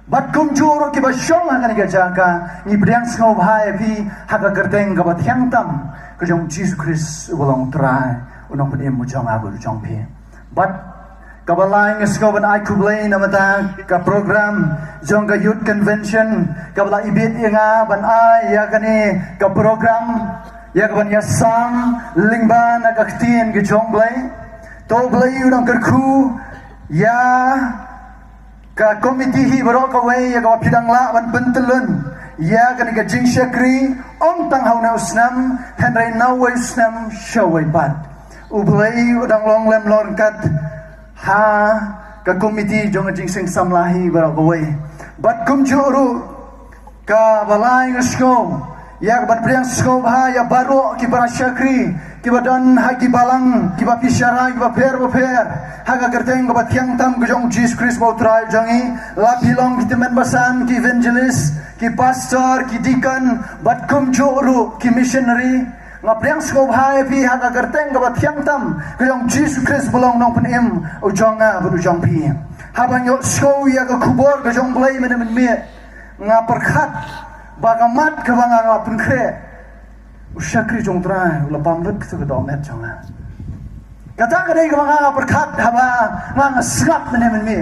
bat kumjuro ki ba shong hakan ga jaka ni briang sngau bhai phi haka gerteng ga bat yang tam ka jong Jesus Christ ulong trai unong pem mujong abu jong phi bat kabalai ngesngau ban ai kublai namata ka program jong ga youth convention kabala ibit inga ban ai ya kani ka program ya ban ya sang lingban ka ktien ge jong blai to blai unong kerku ya ka komiti hi baro ka wei ya ka pidang la ban bentelun ya kan ka jing syakri om tang hau na usnam henry na wei usnam shawai bat ublai udang long lem lon kat ha ka komiti jong jing sing samlahi baro ka wei bat kum juru ka balai ngasko ya ban priang sko bha ya baro ki bara syakri ki badan ha ki balang ki ba pisyara ki ba per ha ga kerteng ba tiang tam ke jong Jesus Christ mau trai jangi la pilong ki temen basan ki evangelist ki pastor ki deacon bat kum juru ki missionary ngapriang sko bha pi ha ga kerteng ba tiang tam ke jong Jesus Christ belong nong penem ujonga bu jong pi ha bang yo sko ya ga kubor ke jong blai men me ngaperkhat bagamat kebangan lapun kre usyakri jong trai ulapam lut ke domet jonga kata kadai kebangan berkat haba ngang sngap menemen me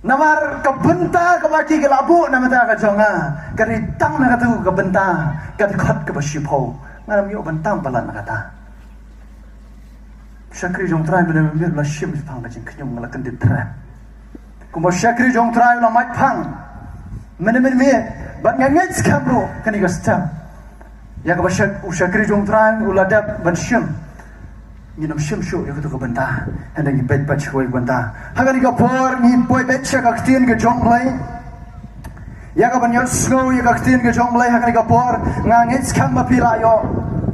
namar kebenta kebaki ke labu namata ka jonga kari tang na katu kebenta kati khat ke basipo ngaram yo bentang balan kata usyakri jong trai menemen me la shim pang ka jing knyum ngalakan ditran kuma usyakri jong trai la mat pang menemen me bat ngangets kamro kani gastam ya ka basyak usyakri jong trai uladap ban shim nginam shim shu ya ka benta handa ngi bet bat choi benta hagani ka por ni poi bet chak aktin ke jong lai ya ka ban yo snow ya ka aktin ke jong lai hagani ka por ngangets kam ma pila yo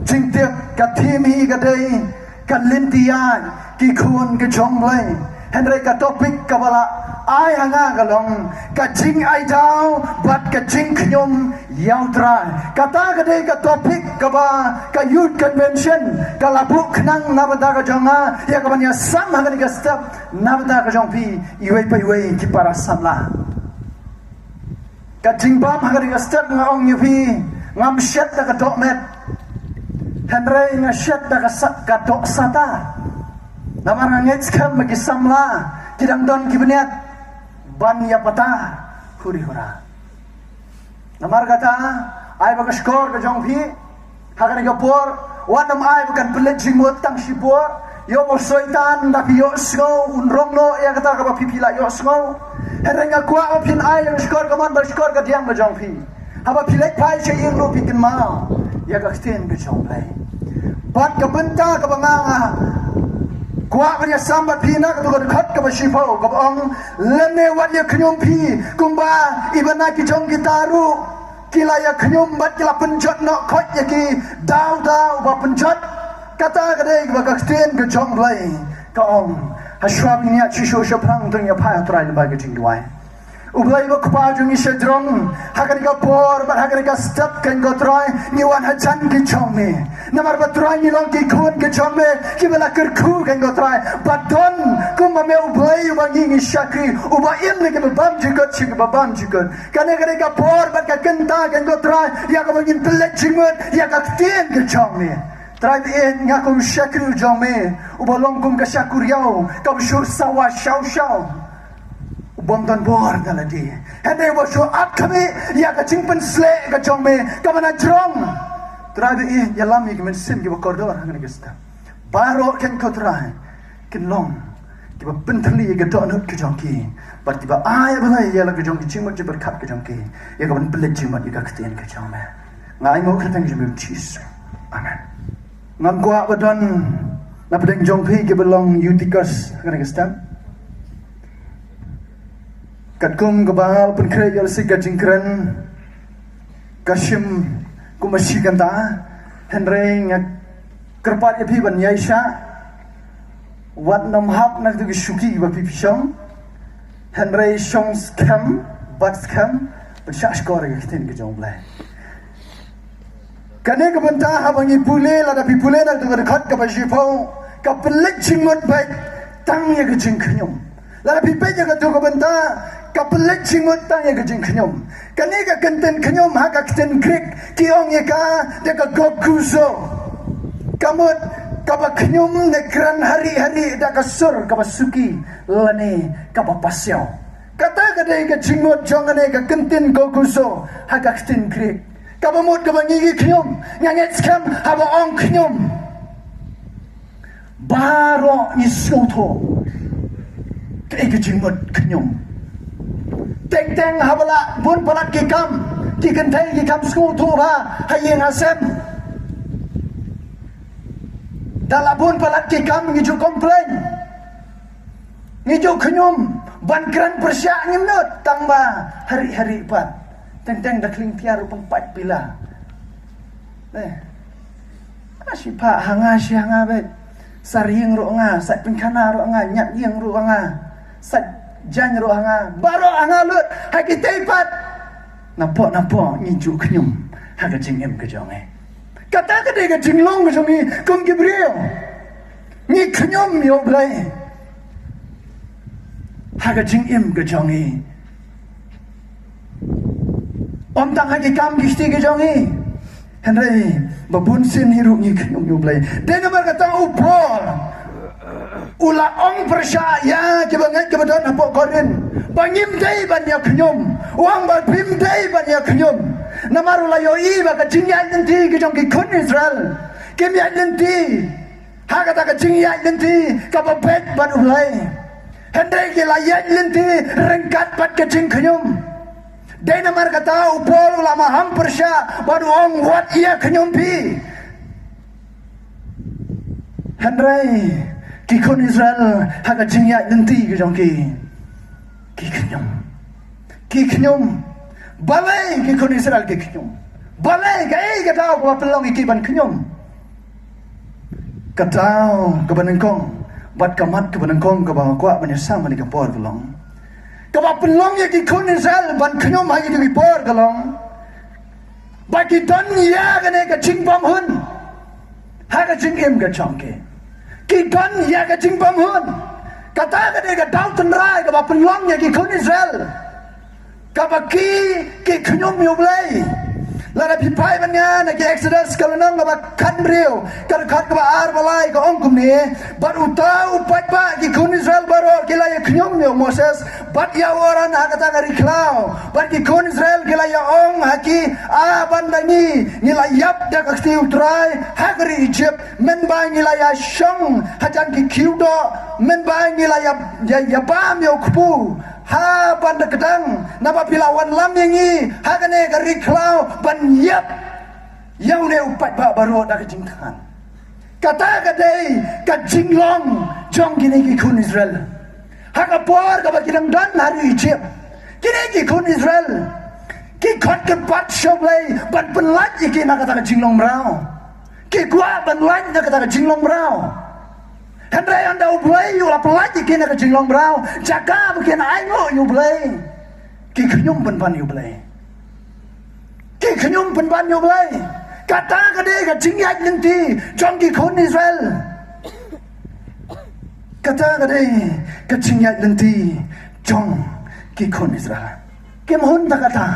jingte ka tim hi ka dei ka lintian ki khun ke jong lai Henry ka topik ka bala ai hanga galong ka jing ai dau bat ka jing knyum yaw trai kata ka dei ka topik ka ba ka youth convention ka labuk nang nabada ka jonga ya ka banya sam hanga ni ka step nabada ka jong pi iwei pa iwei ki para samla ka jing bam hanga ni ka step nga ong pi ngam shet ka dokmet Henry nga shet ka dok sata namar ngets kam bagi samla kidang don kibniat ban ya pata huri hura namar kata ai baga skor ka jong phi hagan ga por wanam ai bukan pelet jimot tang sipor yo mo soitan da yo sko unrong no ya kata ka pipila yo sko herenga kwa opin ai yang skor ka man ba skor ka diang ka jong phi haba pilek pai che ing lo pikin ma ya ka sten ka jong play bat ka benta ka banganga Kuat punya sambat pina ketukan khat ke basifau kabong lene wadnya kenyum pi kumba ibana ki jong gitaru kilaya kenyum bat kila penjot no khot ya ki dau ba penjot kata kadai ba kakten ke jong lai kaong haswab nya chisho shaprang tung ya pa trai ba ke jingwai ublai ba kpa jung isha drong hakan ka por ba hakan ka step kan go try ni wan hajan ki chome namar ba try ni long ki khun ki chome ki bela ker khu kan go try ba don kum ma me ublai ba ngi shakri uba in le ke bam jigot chik ba bam jigot kan ka por ba ka kenta kan go try ya ka ngin pelek jingmut ya ka tien ki chome try in nga kum shakri jome uba long kum ka shakuriao ka shur sawa shau Bonton bor daladi. Hende wo show up kami ya ka chingpen sle ka jongme ka mana jrong. Trade ya lami ki men sim ki kordor ngani gesta. Baro ken kotra ken long ki ba pentli ga don hut ki jongki. Bar ki ba ay ba ya la ki jongki chingmat je berkat ki jongki. Ya ka ban pelet chingmat ya ka ktien ki jongme. Ngai mo kretang je bim chis. Amen. Ngam kwa badon na pedeng jongpi ki belong Eutychus ngani gesta. Kat kum kebal pun kre yal si gajingkren kashim kumashi kanta Henry ngak kerpat epi ban yaisha wat nam hap nak tu shuki ba pi pishong Henry shong scam bat scam ban shash kore ga kiten ke jong blai kane ka banta habangi pule la da pi pule nak tu ga khat ka ba shifau ka pelik chingot bai tang ya ga jingknyum la pi pe ya ga tu ka banta kapelit jingut tang ya kejing kenyum. Kani ka kenten kenyum ha ka kenten Greek ki ong ya ka de ka gokuzo. Kamut kaba kenyum nekran hari-hari da ka sur kaba suki lane kaba pasyo. Kata kadai ka jingut jongane ka kenten gokuzo ha ka kenten Greek. Kaba mut kaba ngigi kenyum nyanget skam haba ong kenyum. Baro ni soto. Kaya kejimut kenyum. Teng-teng habala bun palat kikam. Kikentay kikam soto ba. Hayin asem. Dalabun palat kikam ngiju komplain. Ngiju kenyum. Bankran persyak ngimnut. Tangba hari-hari pat. Teng-teng dah keling tiar rupang pat bila. Asyik pak hangasy hangabet. Saring ro nga, sat penkana ro nga, nyat yang ro nga, sat jan ro nga, baro nga lut, haki teipat. Nampak ngiju kenyum, haga jingem ke jonge. Kata ke dia jinglong ke jonge, kong Gabriel. Ni kenyum yo blai. Haga jingem ke jonge. Om tang haki kam gishti ke jonge. Henry, babun sin hiru ni kenyum yo blai. Dia namar kata upol. Ula ong percaya ke bangat ke badan apa korin. Bangim dai banyak kenyum. Uang bim dai banyak kenyum. Namar ula yo i ba ka jingya nanti ke jong ki kun Israel. Ke mi nanti. Ha kata ka jingya nanti ka babet ban ulai. Henry ke layan nanti rengkat pat ke jing kenyum. Dia namar kata upol ulama hampir sya baru ong wat ia kenyumpi. Henry kikun Israel haga jingya nanti ke jongki. Kikenyum. Balai kikun Israel kikenyum. Balai kai kata apa pelong ikiban kenyum. Kata kebanengkong bat kamat kebanengkong ke bawah kuat menyesam ni kapor pelong. Kaba pelong ya kikun Israel ban kenyum hagi di por kalong. Bagi don ya kene ka jingbam hun. Haga jingem ka chongke. Ki don ya ka jingbam hun. Kata kene ka Dalton Rai kaba pelong ya kikun Israel. Kaba ki kenyum yo blai. Lara pipai banya na ki Exodus kalau nang kaba kan brio. Kalau kat kaba ar balai ka ongkum ni. Bat utau pat ba kikun Israel baro kila ya kenyum yo Moses. Bat ya orang hakata ngari klau. Bat kikun Israel kila ya ong haki bandani nila yap da kakti utrai hagri Egypt men ba nila ya shong hajan ki kiudo men ba nila ya bam yo kupu. Ha banda kedang napa pilawan lam yangi hagane gari klau ban yap yang ne upat ba baro da kejingkan. Kata kadai ka jinglong jong gini kikun Israel. Haga por ka bagidang dan hari Egypt. Kini kikun Israel. Ki khot ke pat shoblai ban penlat iki na kata jinglong brau. Ki gua ban lan na kata jinglong brau. Henry anda ublai yu la penlat iki na jinglong brau. Jaga bukan aingo yu blai. Ki kenyum ban yu blai. Ki kenyum ban yu blai. Kata kade ka jingyat nanti jong ki kun Israel. Kata kade ka jingyat nanti jong ki kun Israel. Kemhun ta kata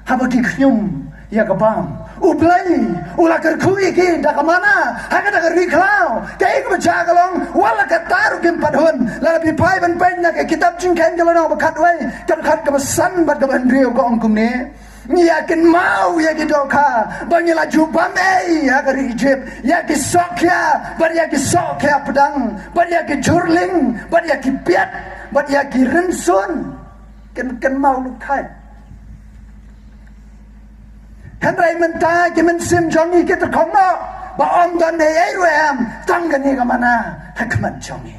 haba ki kenyum ya kabam. Ublai ula kerkui ki da kamana haga da riklau kai ko jagalong wala ka taru kim padhon la bi pai ban pen na ke kitab jingken galano bakat wai kan khat ka san bat ka ban rio ko ongkum ne yakin mau ya ki doka banyala jubam ya ka Egypt ya ki sokya bar ya ki sokya pedang bar ya ki jurling bar ya ki piat bar ya ki rensun kan mau lukai. Henry mentah kimen sim jongi kita kono ba om dan Abraham tanggani ke mana hikmat jongi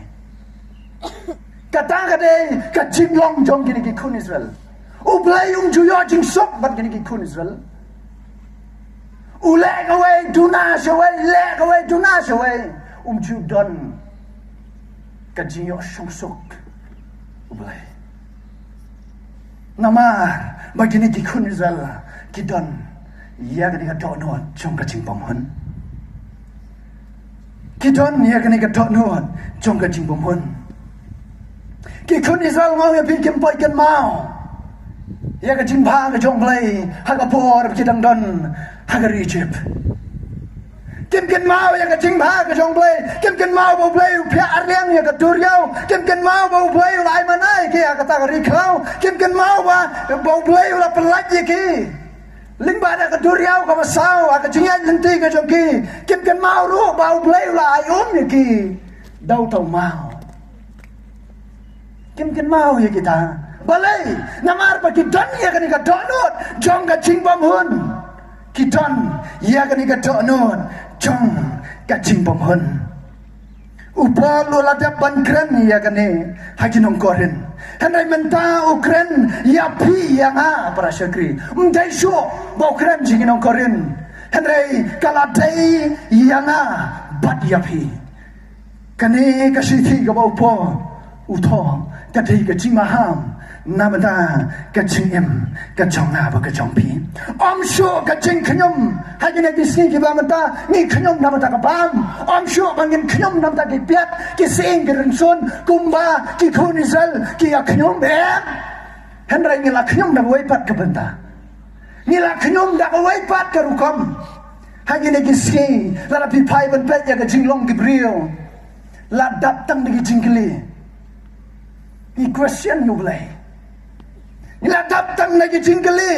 kata kade ka jinglong jongi ni kun Israel ublai juyo jing sok bat gini kun Israel ulek away duna shaway ju don ka jiyo sok ublai namar bagini kun Israel kidon ia kena dok nuan jong kacing pamhun. Kidon ia kena dok nuan jong kacing pamhun. Kikun Israel mau ya bikin poikan mau. ya ka jingba ka jonglei haga por kidang don haga Egypt kim ken mau ya ka jingba ka jonglei kim ken mau bo blei pya arliang ya ka duriau kim ken mau bo blei lai manai ki ka ta ri khau kim ken mau ba bo blei la pelaj ki ling ba da ka duriau ka masau ka jingai lenti ka jongki kim ken mau ru ba blei la ai ki dau tau mau kim ken mau ya kita balai namar pa kidon ya kani ka donot jong ka jingbam hun kidon ya kani ka donot jong ka jingbam hun upol lo ladap ban kren ya kani hajinong koren henai menta ukren ya pi ya nga para syakri mdai shu bo kren jinginong koren henai kaladai ya nga bat ya pi kani ka sithi ka bo po utho ka dei ka jingmaham namada ka jingem ka jonga ba ka jongpi om shu ka jing khnyum hajine disni ki ba mata ni khnyum namada ka bam om shu bangin khnyum namada ki piat ki sing ki rensun kumba ki khunisal ki ya khnyum be henrai ni la khnyum da wai pat ka benta ni la khnyum da wai pat ka rukom hajine disni la pi pai ban pet ya ka jinglong ki brio la datang di jingkli ni question you blai ila datang lagi jingkeli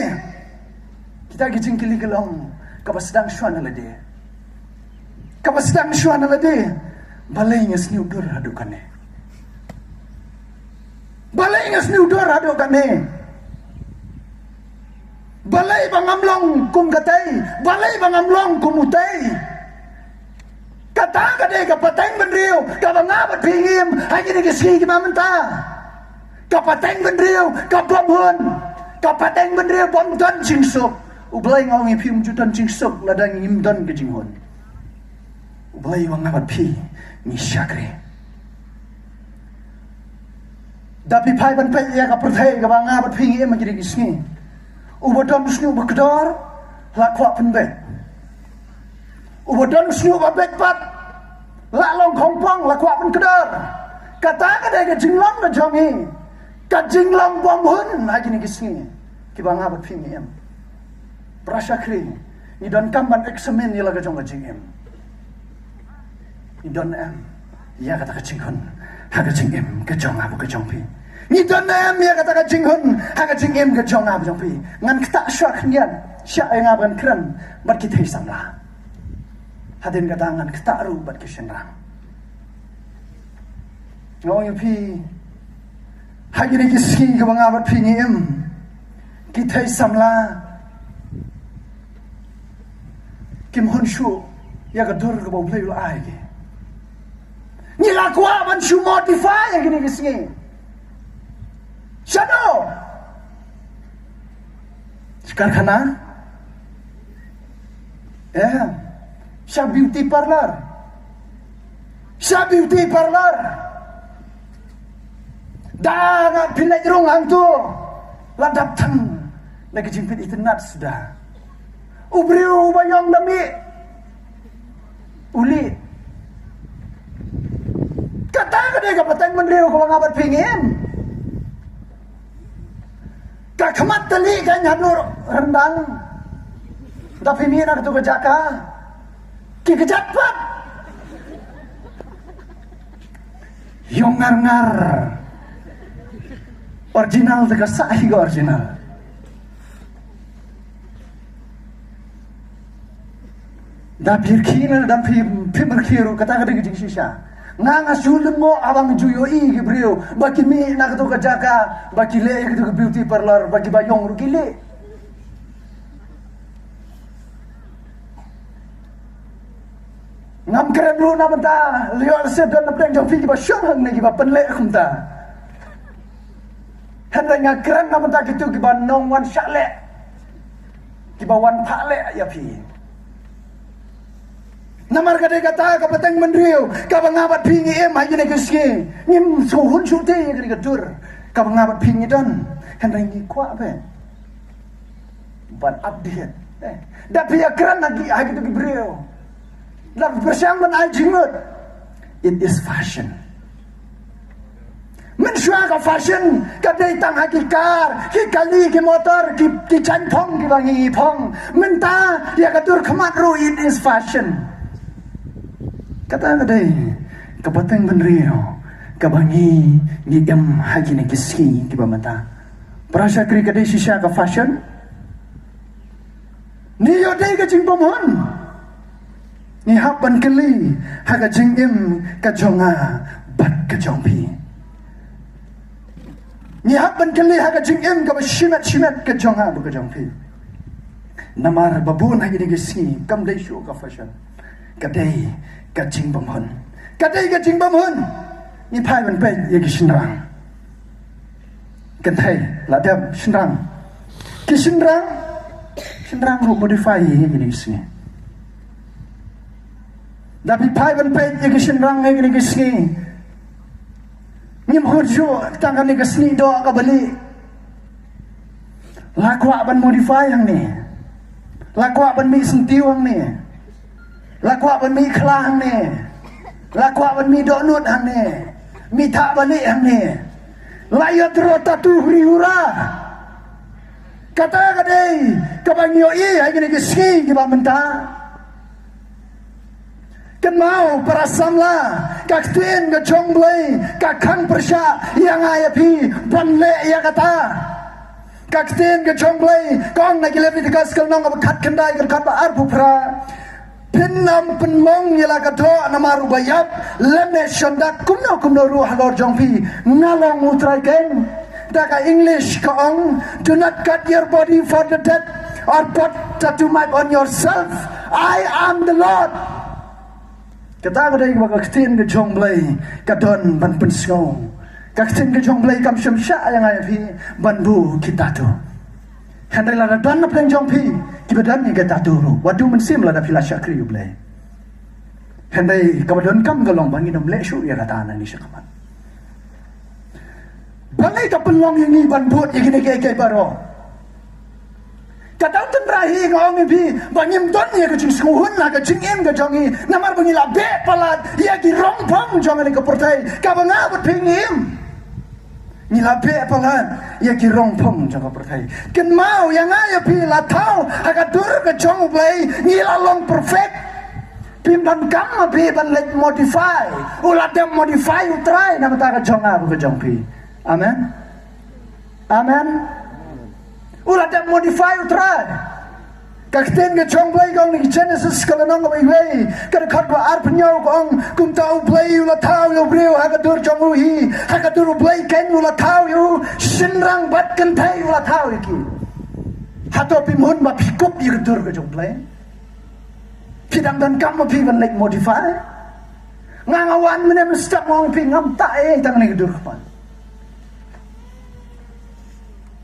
kita lagi jingkeli gelong kapa sedang syuan alade kapa sedang syuan alade balai ngas ni udur hadukane balai ngas ni udur hadukane balai bangamlong kum katai balai bangamlong kum utai kata kadai kapateng benriu kabanga bat pingim hanya ni kisi kimamenta kapateng benriu kapam hun kapateng benriu bom don jingsuk ublai ngongi phim jutan jingsuk ladang im don ke jinghon ublai wang abat phi ni syakre dapi phai ban pe ya ka perthai ka bang abat phi ngi em jadi gisni ubodon snu bakdor la kwa penbe ubodon snu babek pat la long kompong la kwa pen kedor kata kadai ke jinglong ke jongi kajing lang bom hun haji ni gisni ki bang abat phi em prasakri ni don kamban eksamen ni laga jong kajing em ni don em ya kata kajing hun ha kajing em ke jong abu ke jong pi ni don em ya kata kajing hun ha kajing em ke jong abu jong pi ngan kta syak nian syak yang aban kran bat ki thei samla hadin kata ngan kta ru bat ki shenrang ngong pi hagi ni kisi ke bang abat phi em ki thai samla kim hon shu ya ka dur ke bo play lu ai ke ni la kwa ban shu modify ya gini kisi shadow karkhana sha beauty parlor dah pinai jerung hang tu ladap tang lagi jimpit internet sudah ubriu bayang dami uli kata kadai kapateng mendriu ko ngabat pingin ka khamat tali kan hanur rendang tapi mina tu kejaka ki kejat pat yong ngar original dekat sahi original da pirkina da pimerkiru kata kada gijing sisa nga sulun mo abang juyo i gibriu baki mi nak tu kajaka baki le gitu ke beauty parlor baki bayong rugile ngam keren lu na benta liol sedon na peng jong fi ba syong hang ne ba penle khumta hendak ngakran nama tak itu kiba nong wan syale kiba wan phale ya pi namar kadai kata kapateng mendriu ka bangabat pingi em haji ne kiski nim suhun sute ya kali gadur ka bangabat pingi don hendak ngi kwa be ban update da pi akran lagi haji tu kibriu la bersang ban ajingut it is fashion Mensyua ka fashion, kadai tang hakikar, ki kali ki motor, ki chan phong ki bangi phong. Menta ya katur khamat ru it is fashion. Kata kadai kapateng benrio, kabangi ni em hagi ni kiski ki bamata. Perasa kri kadai sisa ka fashion. Ni yodai ka jing pomon. Ni hapan keli haga jing em ka jonga bat ka jongpi. Ni haban kali haga jingim ka shimet ka jonga bu ka jongpi. Namar babun hagi ni gisi kam dai shu ka fashion. Kadai ka jing bamhon. Kadai ka jing bamhon. Ni phai ban pe ye gi shinrang. Kan thai la dam shinrang. Ki shinrang ru modify ye gi ni gisi. Da bi phai ban pe ye gi shinrang ye gi ni gisi. Ngim horjo tangan ni kesni do ka bali. Lakwa ban modify hang ni. Lakwa ban mi sentiu hang ni. Lakwa ban mi khla hang ni. Lakwa ban mi do nut hang ni. Mi tha bali hang ni. Layat rota tu hura. Kata kadai ka bang yo i ai ni kesni ki ba menta. Kan mau para samla kak tuin ke chong blai kak khang persya yang ayapi banle ya kata kak tuin ke chong blai kong na gile vitikas kal nong khat khandai kar khat ar phupra pinnam pinmong yela ka tho namaru bayap leme shondak kumno ru halor jongpi ngalong utrai ken daka English ka ong do not cut your body for the dead or put tattoo mark on yourself. I am the Lord. Kata kadai ka kaktin ka jongblay kadon ban pensngo kaktin ka jongblay kam shamsha yang ayapi banbu kita tu handai la dan na pleng jongpi kibadan ni kita tu wadu mensim la da pila syakri ublay handai kabadon kam galong bangi dom le shu ya kata na ni syakaman balai ka pelong yang ni banbu yang ni ke baro kadang tenrahi ngong bi bangim don ye ka jing skuhun la ka jing em ka jongi namar bangi la be palat ya ki rong pang jong ni ka portai ka banga but pingim ni la be palat ya ki rong pang jong ka portai ken mau yang ya pi la tau aga dur ka jong blai ni la long perfect pim dan kam bi ban let modify ula dem modify utrai na ta ka jong ka jong pi amen amen ulah dah modify utrai. Kakten ke chong play kong ni Genesis kalau nong kau iway. Kalau kau ar penyau kong kum tahu play ulah tahu yo brio hakadur chong uhi hakadur play ken ulah tahu yo shinrang bat kentai ulah tahu iki. Hato pimun ma pikup ikadur ke chong play. Pidang dan kamu piman like modify. Ngangawan mana mesti ngong pi ngam tak tang ni ikadur kapan.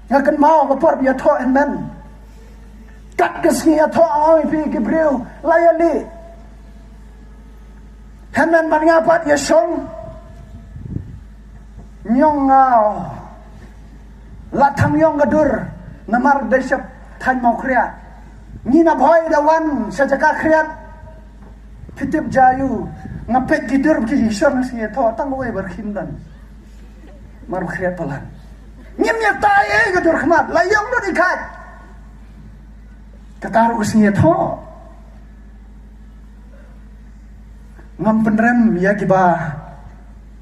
Ngakan mau ke por biar thok men kat kesni thok oi pi ke breu layali hanan man ngapat ya song nyong ngau la thang yong gadur namar desap than mau khria ni na bhoi dawan sajaka khriat pitip jayu ngapet gidur ki isor nasi thok tang oi bar khimdan mar khriat palan Nyemnya taye ke durkhmat layong do dikat kataru usnya tho ngam penrem ya kiba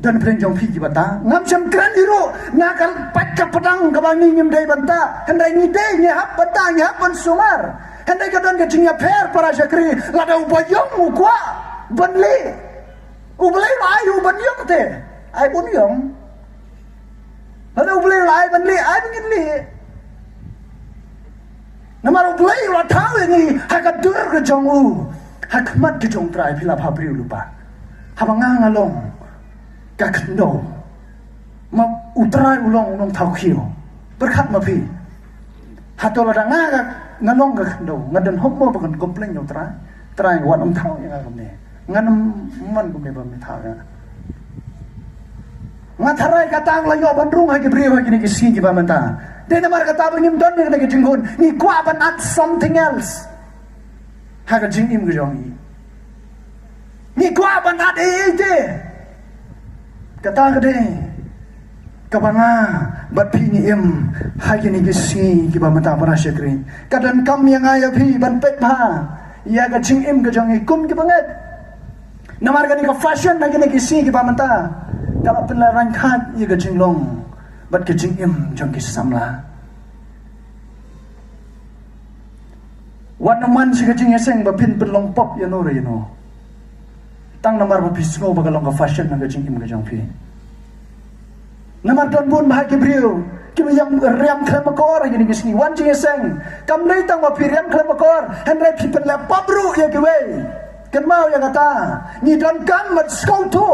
dan penjong pi kiba ta ngam jam kran diru ngakal pacca pedang kabangi nyem dai banta hendai ni dai ni hap banta ni hap ban sumar hendai kadan ke jingya per para jakri lada ubayong ukwa banle ublai ayu banyong te ai bunyong Lalu boleh lai beli, ai begini li. Nama boleh lah tahu ini hak dur ke jongu, hak mat ke jong trai pila pabri lupa. Habangang along, kak kendo, ma utrai ulong tahu kio, berkat mapi. Hatol ada ngalong kak kendo, ngadan homo bukan komplain jong trai wan tahu yang agam ni, nganam man bumi bumi tahu ya. Ngatarai katang layo bandrung hagi brio hagi ni kisi kiba menta. Dena mar kata bangim don ni lagi jinggun ni kwa ban at something else. Haga jingim gejongi. Ni kwa ban at ete. Kata gede. kabanga bat pi ni em hai ni gisi ki ba mata para syakri kadan kam yang aya pi ban pek pa ya ga jing em ga jong ikum ki banget namar ga ni ka fashion na ni gisi ki ba mata kalau penlaran khat ya ga jing long bat ga jing em jong ki samla wan man si ga jing yeseng ba pin penlong pop ya no re no tang namar ba pisngo ba ga long ka fashion na ga jing em ga jong pi namar don bun bahag Gabriel kimi yang riam klemakor gini gisni wan jing seng kam nei tang wa riam klemakor henry people la pabru ya giwe kan mau ya kata ni don kam mat skau to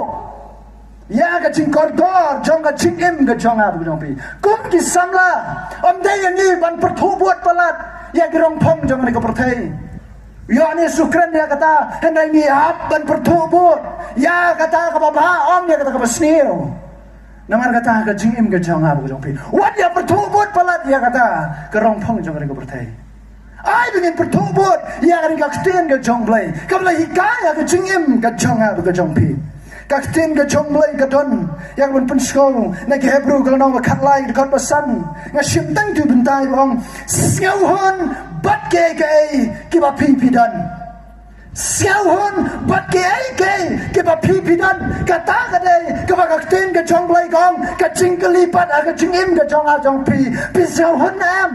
ya ga jing kordor jong ga jing em ga jong ab jong pi kum ki samla om de yang ni ban perthu buat palat ya girong phong jong ni ka perthai ya ni sukran ya kata henry ni ab ban perthu buat ya kata ka baba om ya kata ka basnil namar kata ka jing em ga jong ab jong pi wat ya pertubut palat ya kata kerong phong jong ko pertai ai dengan pertubut ya kan ka sten ga jong blai kam la hikaya ka jing em ga jong ab ga jong pi ka sten ga jong blai ga don yang ben penskol na ke hebru ga no khat lai ka pasan nga shim tang tu bentai bong siau hon bat ke ki ba pi dan siau hon bat ke ba pi dan kata ka dei ka ba ka tin ka chong blai gong ka ching ka lipat ka ching im ka chong a chong pi siau hon am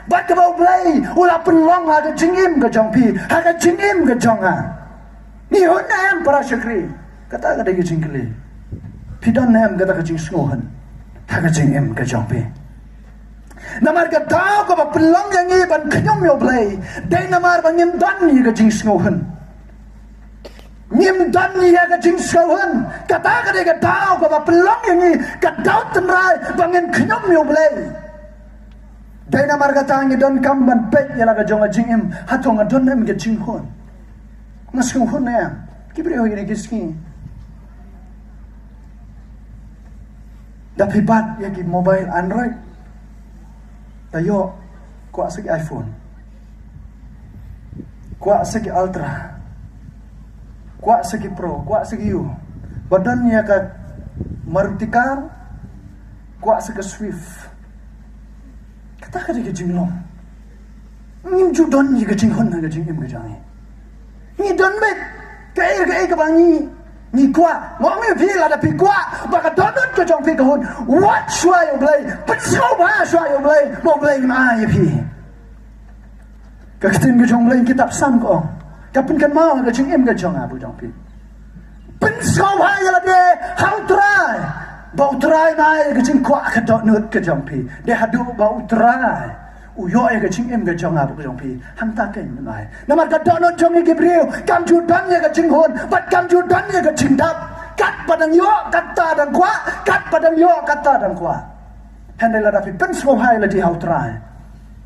bat ka ba blai ula penlong ka ching im ka chong pi ka ching im ka chong a ni hon am para syakri kata ka dei ka ching ka li pi dan am kata ka ching sngohan ka ching im ka chong pi namar ka tao ka ba penlong yang i ban knyom yo blai dei namar bangim dan ni ka ching sngohan Nim dan ni ya ka jing skawan kata ka de ka tao ka ba pelong yang ni ka tao tenrai bangin knyom yo blai dai na mar ka tang ni don kam ban pet ya la ka jong jing em hatong don em ka jing hon mas ko hon ya kibre ho ni kiski da pibat ya ki mobile android tayo ko asik iphone ko asik ultra kuat segi pro, kuat segi u. Badannya ka Maruti car, kuat segi Swift. Kata ka dia jing long. Ngim ju don ni ka jing hon ka jing im ka jang. Ni don bet. Ka bangi. Ni kuat. Ngong ni pi la da pi kuat. Ba ka don ka jong pi ka hon. What shwa yo blai? But so ba shwa yo blai. Mo blai na ya pi. Ka tin ka jong blai kitab sam ko. Kapun kan mau ka jing em ka jong abu jong pi. Pen so ba ya la de how try. Ba try na ka jing kwa ka dot nut ka jong pi. De hadu ba try. Uyo ya ka jing em ka jong abu ka jong pi. Ham ta ken nai. Namar ka dot nut jong Gabriel. Kam ju dan ya ka jing hon. Bat kam ju dan ya ka jing dap. Kat padang yo kata dan kwa. Kat padang yo kata dan kwa. Handai la dapi pen so ba la di how try.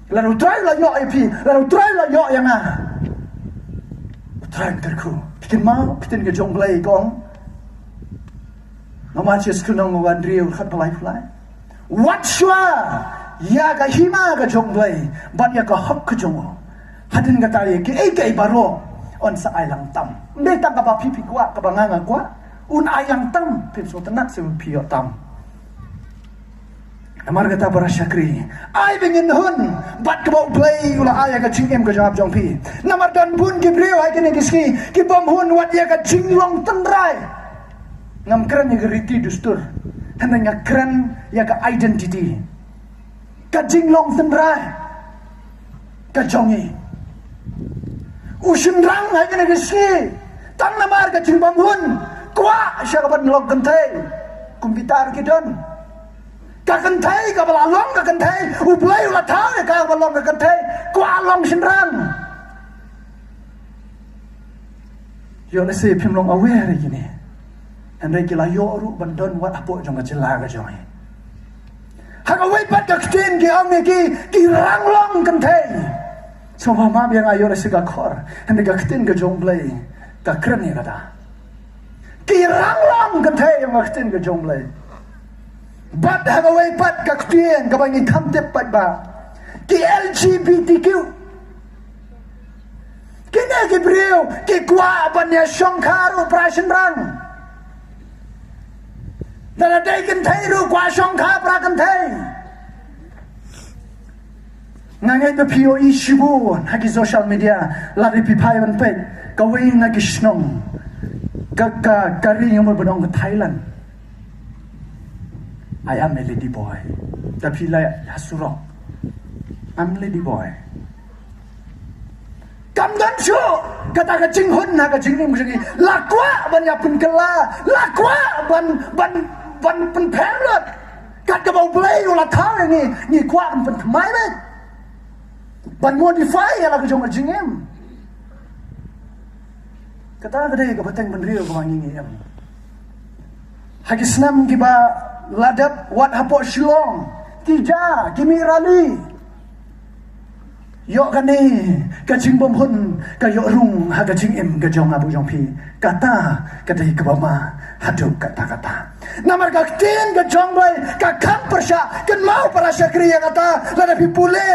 La no try la yo ip. La no try la yo yang ah. Try terku. Bikin mau, bikin ke jong blai gong. Nama cies kunong wan riu khat palai palai. Wat shwa ya ka hima ka jong blai, bat ya ka hok ka jong. Hadin ka tali ke ai baro on sa ai lang tam. Ndai tak ka ba pipi kwa ka banganga kwa. Un ayang tam pip so tenak se pio tam. Amar kata para syakri ai bengin hun bat ke bau play ula ai ka chingem ka jawab jong pi namar dan bun Gabriel ai kene kiski ki bom hun wat ya ka jinglong tenrai ngam kran ya riti dustur hananya kran ya ka identity ka jinglong tenrai ka jongi usin rang ai kene kiski tang namar ka jingbom hun kwa sya ka ban log kentai kumpitar kidon kakan thai ka bala long kakan thai ublai ula thau ka bala long kakan thai ko along sinran yo le se phim long aware gini andai kila yo ru bandon wat apo jong ka jela ka jong ha ka wai pat ka tin ki ang ki rang long kan thai so ma biang ayo le se ka khor andai ka tin ka jong blai ka kran ni kata ki rang long kan thai yang ka tin ka jong blai But have a way pat kaktian kabangin kamtep pat ba ki LGBTQ kina Gabriel ki kwa ban ya shongkaru prashin rang Dara day kan thay ru kwa shong kha pra kan thay. Ngangai pe POE shibu hagi social media lari pipai ban pe kawai na kishnong ka kari yang berbedong ke Thailand. I am a lady boy. Tapi lai hasurok. I'm lady boy. Kam dan shu kata ka jing hun na ka jing nim segi lakwa ban ya pun kela lakwa ban pen perot kat ka bau blai ulah thau ni kwa kan pen thmai be ban modify ya la ka jong jing em kata ka dei ka pateng ban rio ka wangi em hagi snam ki ba ladap wat hapo shilong tija kimi rali yok kan ni ka jing bom hun ka yok rung ha ka jing em ka jong abu jong pi kata dei ka bama hadu kata namar ka tin ka jong boy ka kham persya kan mau para syakriya kata lada pi pule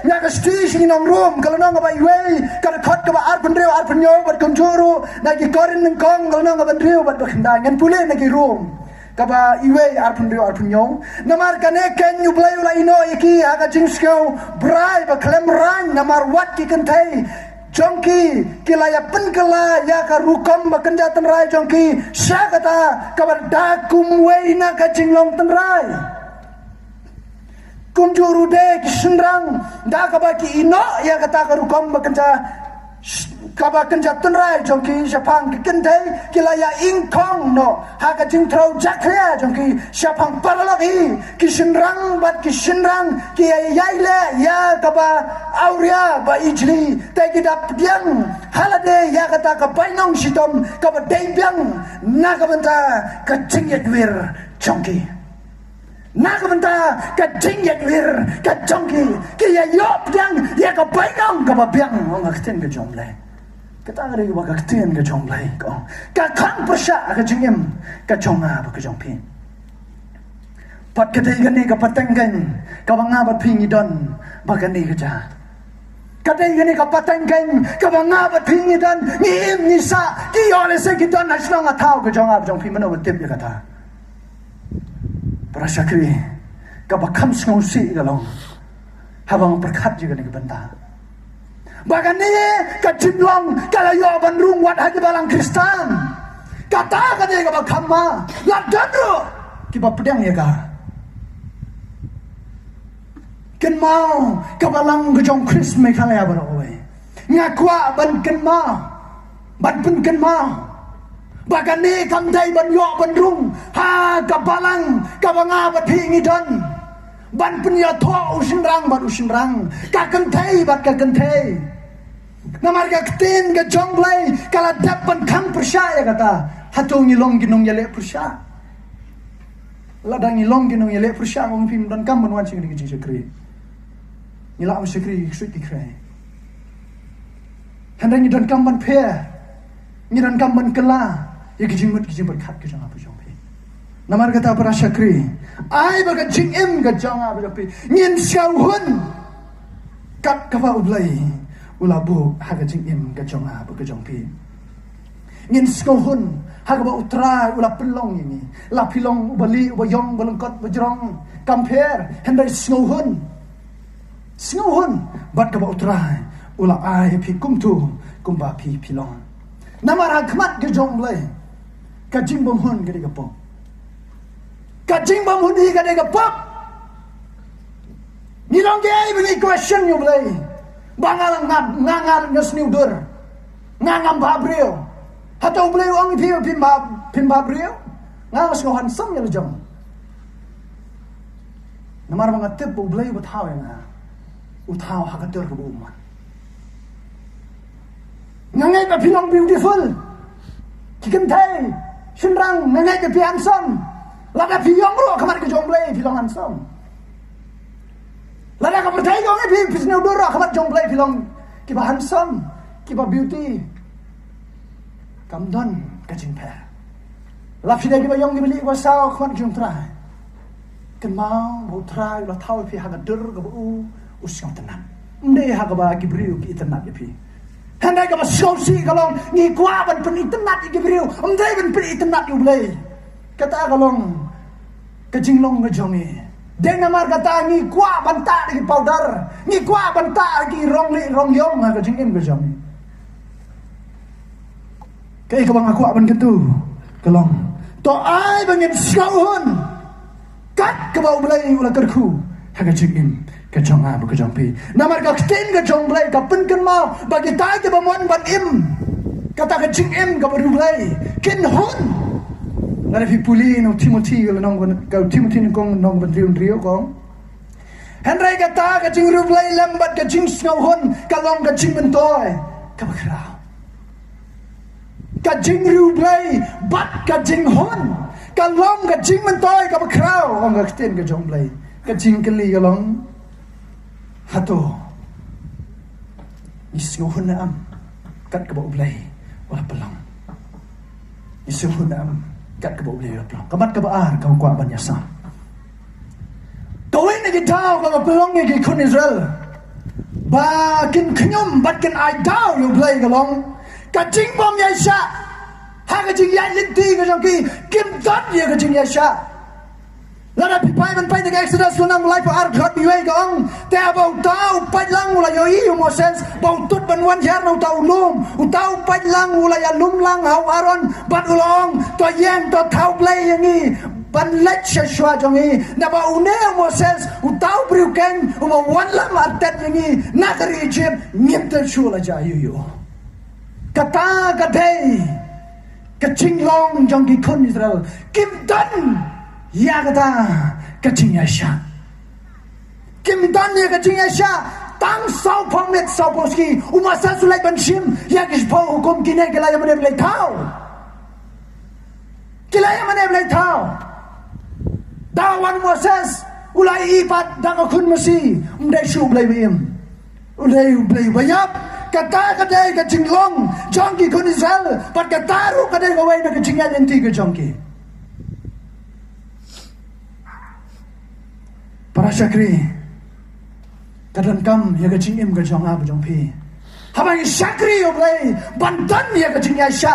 nya ka station nong room kalau nong ba iwe ka khot ka ba ar ban reu ar ban yo bat kon juru na ki korin nang kong kalau nong ban reu bat bakhnda ngan pule na ki room kaba iwe arpun rio arpun nyong namar kane ken you play ula ino iki aga jingsko brai ba klem ran namar wat ki kentai jongki kilaya pen kala ya ka rukom ba kenja ten rai jongki syakata kabar da kum we ina ka jinglong ten rai kum juru de ki senrang da ka ba ki ino ya kata ka rukom ba kenja kaba kenja ten rai jongki syapang ki kentai kilaya ingkong no ha ka jing trau jakya jongki syapang paralogi ki senrang ki yaile ya kaba auria ba ijli te ki dap diang halade ya kata ka painong sitom kaba deibyang na ka benta ka jing yadwir jongki na ka benta ka jing yadwir ka jongki ki ya yop diang ya ka painong kaba biang ong akten ka jonglai kata ngari ba ka tien ka jong lai ko ka khang persya ka jingem ka jonga ba ka jong pin pat ka dei gani ka pateng gan ka banga ba ping idon ba gani ka ja ka dei gani ka pateng gan ka banga ba ping idon ni im ni sa ki ole se ki don na shnong a thau ka jonga ba jong pin mano ba tip ya kata para syakri ka ba kham sngo si ga long habang perkhat ji gani ka banda bahkan ni ka jimlong kala yo ban rung wat haji balang Kristen kata ka ni ka ba khamma la dandro ki ba pedang ya ka ken mau ka balang ka jong Chris me kala ya ba oi ngakwa ban ken ma ban pun ken ma bahkan ni kam dai ban yo ban rung ha ka balang ka banga ba thingi don ban pun ya tho usinrang ban usinrang ka kentai bat ka kentai namar ka ktin ka jonglai kala dapan khang persya kata hatong ngilong ginong yale persya ladang ngilong ginong yale persya ngom pim dan kam banwan sing ngi jikri ngila am sikri sut dikrai handang dan kam ban phe ngi dan kam ban kala ye kijimut berkat ke jang apa jong pe namar kata para syakri ai ba ka jing em ka jang apa pe ngin siau hun kat ka ba ublai ulabu haga jing im ka jong a ba ka jong pi ngin sko hun haga ba utra ula pelong ini la pilong ubali ubayong balengkot bajrong kamper hendai snow hun bat ka ba utra ula ai pi kumtu kumba pi pilong namar hakmat ke jong blai ka jing bom hun ka de ka pok ka jing bom hun di ka de ka pok ni long ge ai question you blai bangal ngangal ngesniu dur ngangam babrio hatau bleu ong pin babrio ngang skohan sam ya jam namar mangatip bu bleu bataw ya utaw hakadur bu man ngangai ka pinong beautiful kiken thai shinrang ngangai ka pi handsome lada piyong ro kamar ka jong bleu pilong handsome lada ka percaya kau ni bisnes udara kamat jong play film kiba handsome kiba beauty kamdon kacing pe la fida kiba yong gibeli kiba sao kamat jong try kan mau try la tahu pi haga dur ka bu usyong tenan ndai haga ba gibriu ki internet pi handai ka ba shosi kalong ni kwa ban pen internet gibriu ndai ban pen internet you play kata kalong kajinglong ngajongi deng namar kata ngi kwa banta di powder ngi kwa banta gi rong yong ha kajingin ngajongi kai ka bang aku aban ketu kelong to ai bangin skauhun kat ke bau belai ula kerku ha kajingin kajong a kajong pi namar ka sten kajong belai ka pen kan mau bagi tai ke bamon ban im kata kajingin ka baru belai kin hun Nara fi puli no Timothy wala nong kau Timothy kong nong bandriu kong. Henry kata kajing rublay lambat kajing snauhon kalong kajing bentoy kabakrao. Kajing rublay bat kajing hon kalong kajing bentoy kabakrao. Ong kakten kajong blay kajing keli kalong hato. Isnauhon na am kat kabau blay wala pelang. Isnauhon na am kat ke boleh pelong kamat ke baar kau kuat banyak sam kau ini kita kalau pelong ni kun Israel bakin kenyum bakin aidau you play kalong kacing bom ya sya ha kacing ya linti ke jongki kim dot ya kacing ya sya lada pipai ban pai de Exodus lunang mulai pa ar khat biwe gong te abau tau pai lang mulai yo i Moses bau tut ban wan yar no tau lum u tau pai lang mulai ya lum lang hau Aaron ban ulong to yen to tau play yangi ban let shwa jongi na ba une Moses u tau bruken u ma wan lam atet yangi na kari Egypt ngim te shula ja yu kata kadai kacing long jongki kun Israel kim dan ya kata kacing Asia kim dan ya kacing Asia tang sau pangmet sau poski umasa sulai banshim ya kispo hukum kine kelaya mana belai tahu kelaya mana belai tahu dawan Moses ulai ipat dang akun mesi umdai shu belai bim ulai belai bayap kata kadai kacing long jongki kun Israel pat kataru kadai gawai na kacing yanti ke jongki para syakri kadang kam ya kacing im ke jong a jong pi habang syakri oblay bandan ya kacing ya sya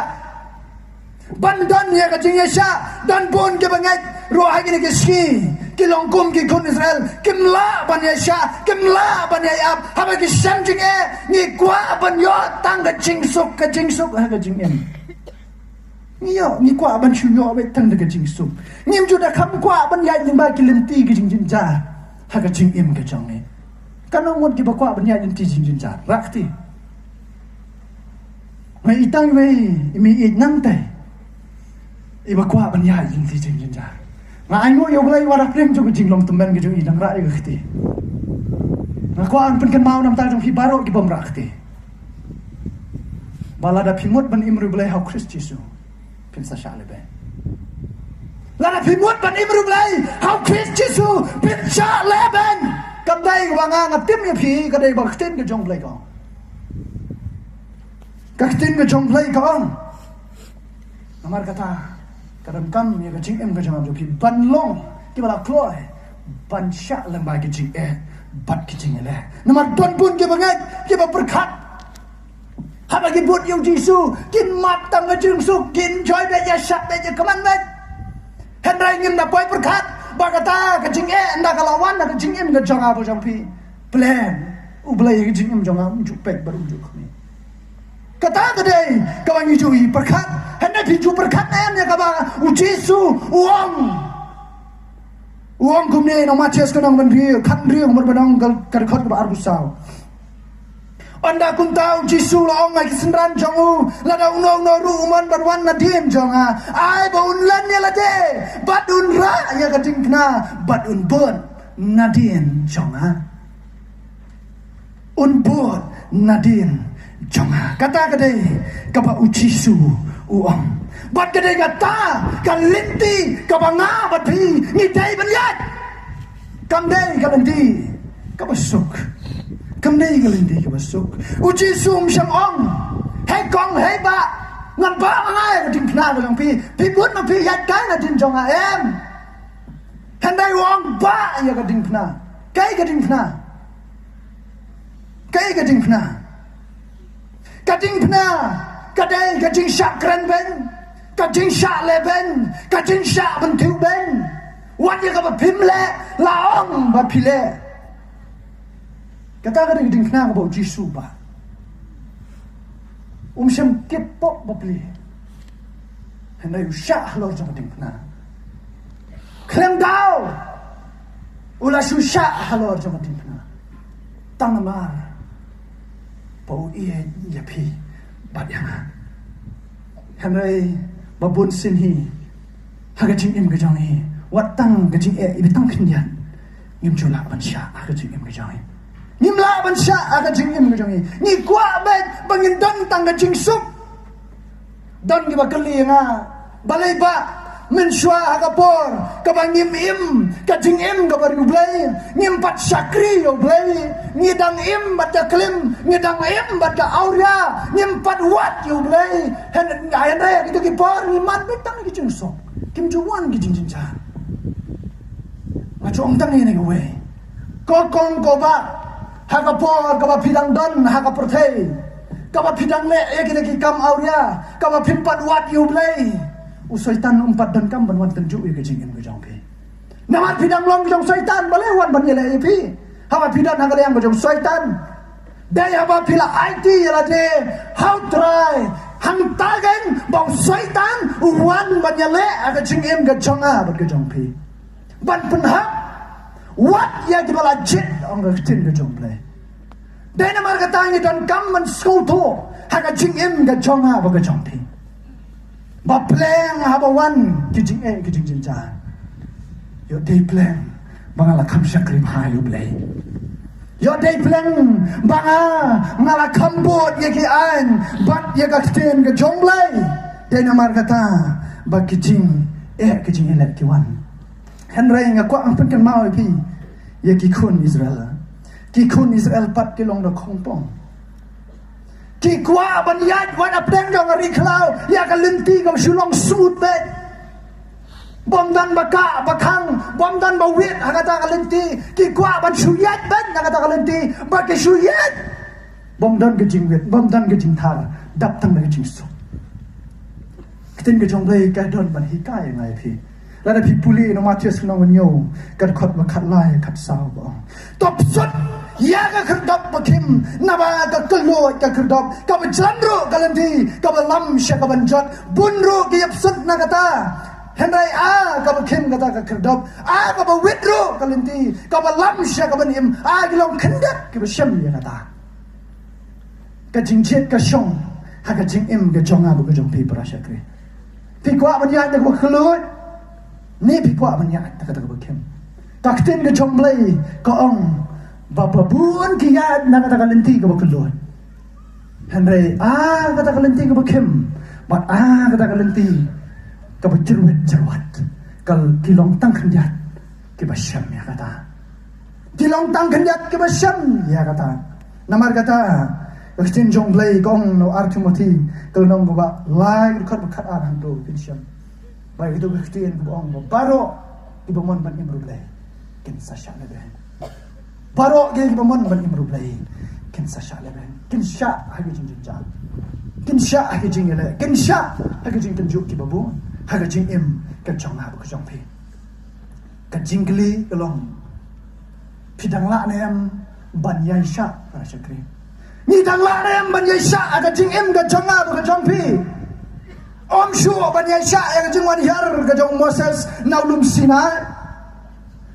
bandan ya kacing ya sya dan pun ke bangai roh ini ke ski kilong kum ki kun Israel kimla ban ya sya kimla ban ya ab habang ki samjing e ni kwa ban yo tang kacing suk ha kacing im Ngiyo, ni kwa ban shu yo bai tang de jing sum. Ngim ju da kham kwa ban yai ling ba ki lim ti ki jing jin ja. Ha ka jing im ka jong ni. Kana ngon ki ba kwa ban yai lim ti jing jin ja. Rak ti. Mai itang wei mi it nang tai. I ba kwa ban yai lim ti jing jin ja. Ma ai ngo yo blai wa ra prem ju ki jing long tum ben ki ju i dang ra i ka ti. Ma kwa an pen kan mau nam ta jong hi baro ki bom rak ti. Balada pimut ban imru blai hau Christ Jesu. Sa shale ben lana pimut ban imru blai hau Christ Jesu pin shale ben kam dai wanga ngatim ya phi ka dai ba khten ke jong blai ko ka khten ke jong blai ko amar kata kadam kam ya ka jing em ka jong jo phi ban long ki bala kloi ban sha lang ba ki jing e bat ki jing le namar don pun ke bangai ke ba berkat Haba ki buat yung Jisu kin matang nga jeng su kin joy be ya syak be ya kaman be hendrai ngim na poi perkat bagata ka jing e nda kalawan na ka jing em ga jong abo jong pi plan u blai ka jing em jong am ju pek baru ju khni kata ka dei ka wang ju i perkat hendai pi ju perkat em ya ka ba u Jisu uang kumne no Matias ka nang ban ri khat ri umur banang ka khot ka arbusau Anda kun tahu Jisu la ong mai kisendran jongu la da unong no ru uman barwan na diem jonga ai ba un lan ya la de bat un ra ya ka ting kna bat un bon na dien jonga un bon na dien jonga kata ka dei ka ba u Jisu uong bat ka dei kata ka linti ka ba nga bat pi ni dei ban yat kam dei ka linti ka ba suk kam dei ka linti ka ba suk u Jisu syam ong hei kong hei ba ngan ba ngai ka ting kna ka jong pi but ma pi yat kai na tin jonga em handai wong ba ya ka ting kna kai ka ting kna kai ka ting kna Kading pna, kadang kading syak keren ben, kading syak leben, kading syak bentuk ben. Wat ya ka pimle laong ba pile. Kata ka ding kna ba Jisu ba. Syam kepok ba pili. Hendak usah halor jang ding kna. Klem dau. Ula susah halor jang ding kna. Tang namar. Bau iya ya pi bat yang. Hendak babun sinhi. Haga jing im gajang hi. Watang gajing ibitang kinyan ngim jula ban sha aga jing im gajang ngim la ban sha aga jing im gajang ni kwa bet bangin don tang gajing sup don gi bakali nga balai ba men shwa aga por ka bangim im gajing im ga baru blai ngim pat sakri yo blai ni dang im bat klim ni dang im bat auria ngim pat wat yo blai hen ngai itu ki por ni man betang gi jing sup kim juwan gi jing jing cha Macam tang ini gue, kokong koba, hakapo kaba pidang don, hakapertei, kaba pidang le, kita kam auria, kaba pimpat wat yublei, usaitan umpat don kam banwan tenjuk ya kejingin gue jangpe. Nama pidang long jang usaitan, boleh wan banyele ipi, haba pidang hangale yang jang usaitan, daya haba pila IT yalade, how try, hang tagen bau usaitan, wan banyele aga jingin gue janga berkejangpe. Ban penhak wat ya di bala jit ang tin ga jomple dai na mar kata ngi don kam man skoto haga jing im ga jonga ba ga jompe ba pleng ha ba wan ki jing ki jing jing ja yo dei pleng bangala kam shakrim ha yu blai yo dei pleng banga ngala kambot ye ki an bat ye ga tin ga jomble dai na mar kata ba ki jing ki jing ele ki wan Henry nga kwa ang penkan mau pi ya kikun Israel pat kilong da kongpong ki kwa ban yat wan apeng jong ari klau ya kalenti kam sulong sut be bom dan baka bakang bom dan bawit hagata kalenti ki kwa ban suyat ben hagata kalenti ba ke suyat bom dan gejing wet bom dan gejing thar dap tang da gejing so kiten gejong le ka don ban hikai ngai pi Lada pipuli no Matius no nyo kad khot ma khat lai khat saw bo top sut ya ka khadop bakim naba ka klo ka khadop ka bchandro kalanti ka lam sha ka banjot bunro ki yapsut na kata henrai a ka bakim kata ka khadop a ka ba witro kalanti ka lam sha ka banim a gilong khandak ki basham ya kata ka jingchet ka shong ha ka jing im ka jonga bu ka jong pi prashakre pi kwa ban ya de ko khlo ni pikwa banyak kata kebakem taktin ke jomblai ko ong bapa buan kiat na kata kalenti ke bakelon henry kata kalenti ke bakem bat kata kalenti ke bercerwet cerwat kal kilong tang kenjat ke basyam ya kata kilong tang kenjat ke basyam ya kata namar kata taktin jomblai ko ong no artimoti kal nong ba lai khat khat aran to kinsyam baik itu kektian bohong baro ibu mon ban imrublay kin sasha leben baro ge ibu mon ban imrublay kin sasha leben kin sha hagi jing jing ja kin sha hagi jing ele kin sha hagi jing tunjuk ki babu hagi jing im ka chong na ba ka chong phi ka jingli long pidang la nem ban yai sha ra shakri ni dang la nem ban yai sha ka jing im ka chong na ba ka chong phi Om Shu ban Yasha yang jengwan har kajong Moses naulum Sinai.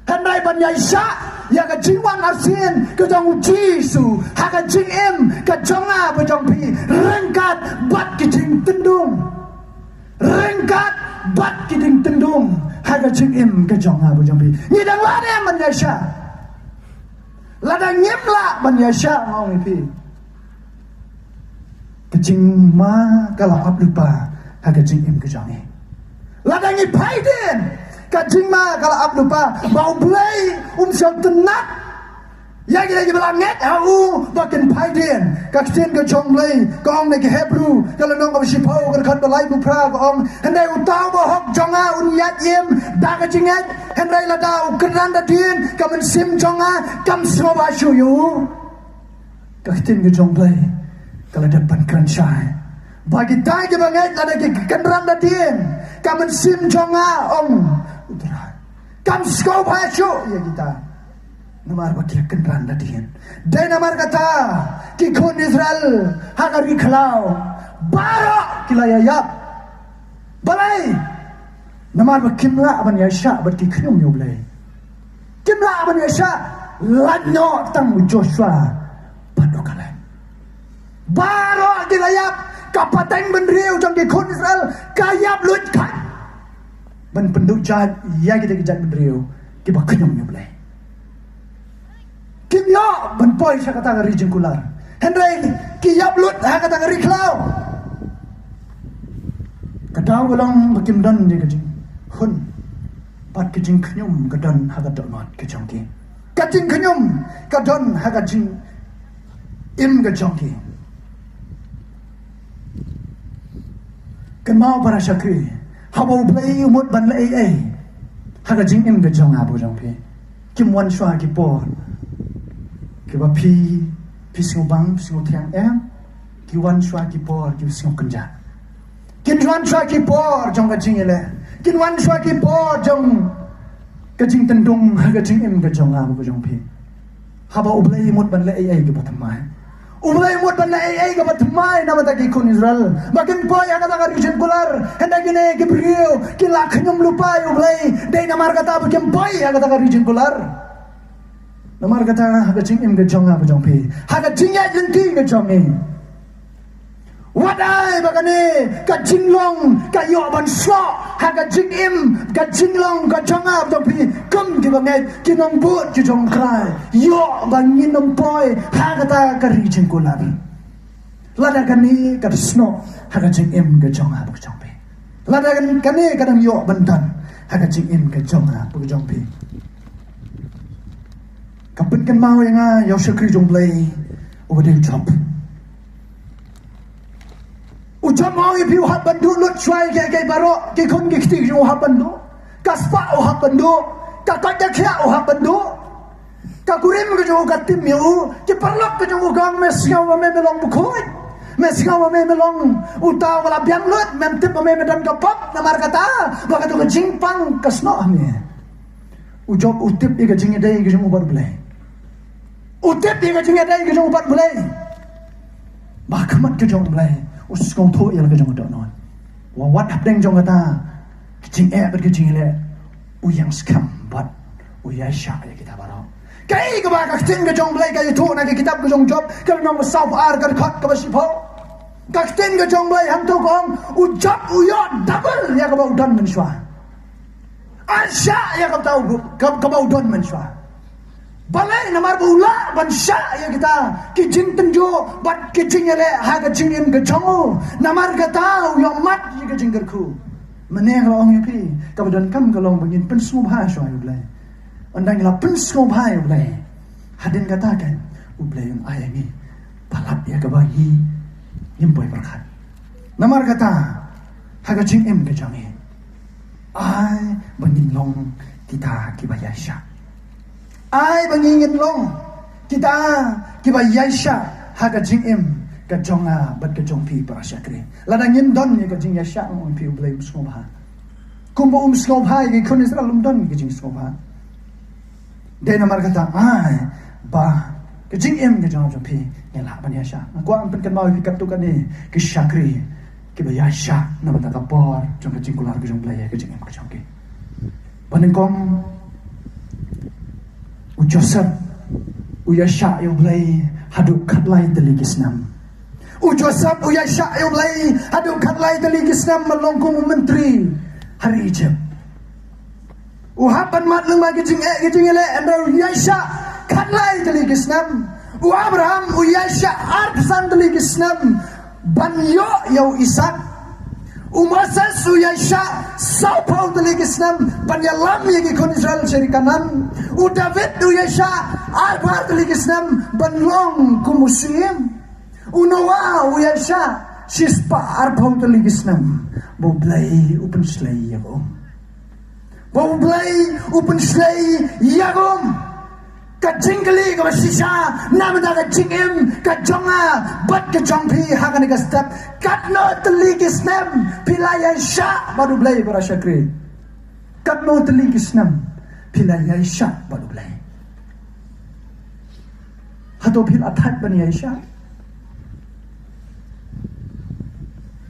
Henry ban Yasha yang jengwan Arsin kajong Jisu haga jing im kajonga bajong pi rengkat bat kijing tendung. Rengkat bat kijing tendung haga jing im kajonga bajong pi. Ngidang lade ban Yasha. Lada nyemla ban Yasha ngong pi. Kejing ma kala ap lupa haga jing im kejangi ladangi paiden ka jing ma kala ab lupa bau blai siam tenat ya lagi belanget au bakin paiden ka kten ka jong blai ka ong ke Hebrew kala nong ka sipau ka khat balai bu pra ka ong handai utau ba hok jonga yat yem da ka jingat handai la dau keran da din ka men sim jonga kam so ba shu yu ka kten ka jong blai kala depan kran syai bagi tagi banget ada ke kendaraan datien kamen sim jonga ong utara Kam skau pacu ya kita. Namar bakil kenran dadian. Dan namar kata ki kon Israel hagari khalau. Bara kilayayap. Balai. Namar bakimla aban yasha bakil knyum yoblay. Kimla aban yasha lanyo tang Joshua padokalan. Bara kilayap kapateng benriu jang ki kon Israel kayap lut kan. Ben penduk jad ya kita kejat benriu ki baknyum yoblay. Kimya benpoi sa kata ngari jengkular. Henry kiyap lut ha kata ngari klau. Kadang ulang bakim dan dia kejing. Hun pat kejing kenyum kadan ha kata not kejangki. Kejing kenyum kadan ha kejing im kejangki. Kenmau para syakri. Habau play umut ban lai ha kejing im kejang abu jangki. Kim wan shwa ki por. Kiba pi singo bang singo tiang ki wan shwa ki por ki singo kenja kin wan shwa ki por jong ka jing ele kin wan shwa ki por jong ka jing tendung ka jing im ka jong am ka jong pi haba ublai mut ban le ai ki batamai ublai mut ban le ai ka batamai na mata ki kun Israel makin poi aga ta region kular henda gine ki brio ki la khnyum lupai ublai dei na mar kata bakin poi aga ta region kular. Namar kata haga jing im ke jong apa jong pi haga jing ya jengki ke jong ni wadai bagane ka jing long ka yo ban so haga jing im ka jing long ka jong apa jong pi kum ki bangai ki nong but ki jong krai yo ban ni nom poi haga ta ka ri jing kular lada kani ka sno haga jing im ke jong apa jong pi lada kani kadang yo ban dan haga jing im ke jong apa jong pi. Kapit kan mau yang yau syakri jong play over the job. Ujam mau yang piu hat bandu lut cuai gay baro ki kon ki kiti jong hat bandu kaspa o hat bandu ka kaya kia o hat bandu ka kurim ke jong ka tim miu ki parlok ke jong gang mesngau me melong bukoi mesngau me melong uta wala biang lut mem tip me medan kapap namar kata baka tu ke jingpang kasno ame ujob utip ke jing dai ke jong ubar blai utip dia ke jing dai ke jong ubar blai bakamat ke jong blai us kong tho ya ke jong do non wa wat hap deng jong kata jing ke jing le uyang skam bat uya sha ya kita barau kai ke ba ka tin ke jong blai ka tu na ke kitab ke jong job ke nong sau ar ka khat ka ba sipo ka tin ke jong blai ham to kong ujab uyon double ya ka ba udan men shwa Asya ya kau tahu kau don mensua. Balai namar bula bansya ya kita kijing tenjo bat kijing ele haga jingim gejongu namar kata yo mat ya kijing gerku. Meneh long yupi kau don kam kalong begin pensum ha shwa yublai. Andang la pensum ha yublai. Hadin katakan ublai yang ayangi palat ya kebahi yimpoi berkat. Namar kata haga jingim gejongi. Ai bangin long kita kibaya sya. Ai bangin long kita kibaya sya haga jingim ka jonga bat ka jong pi para syakri. Ladangin don ni ka jing ya sya on pi ublay usngobha. Kumbo umskobha ki kun Israel don ki jing skobha. De namar kata ai ba ka jingim ka jong pi ngela ban ya sya. Ko am pen kan mau pikat tu kan ni ki syakri. Kibaya sya na bata kapor jong kajing kular ke jong playa ke jing ke jong ke panengkom ujosap uya sya yo play hadu katlai teligisnam ujosap uya sya yo play hadu katlai teligisnam melongkum menteri hari ijab uhapan mat leng bagi jing ele anda uya sya katlai teligisnam u Abraham uya sya arsan teligisnam banyo yau Isak umasa suyasha saupau teligisnam banyalam yagi kon Israel syarikanan u David uyasha albar teligisnam banlong kumusim u Noah uyasha sispa arpau teligisnam boblai upen slay yagom boblai upen slay yagom kajing kali ka masisa namada kajing im kajonga bat kajong pi hakan ka step katno teligis nam pilaya sya baru blay para syakri katno teligis nam pilai Aisyah baru belai. Atau pil athat bani Aisyah.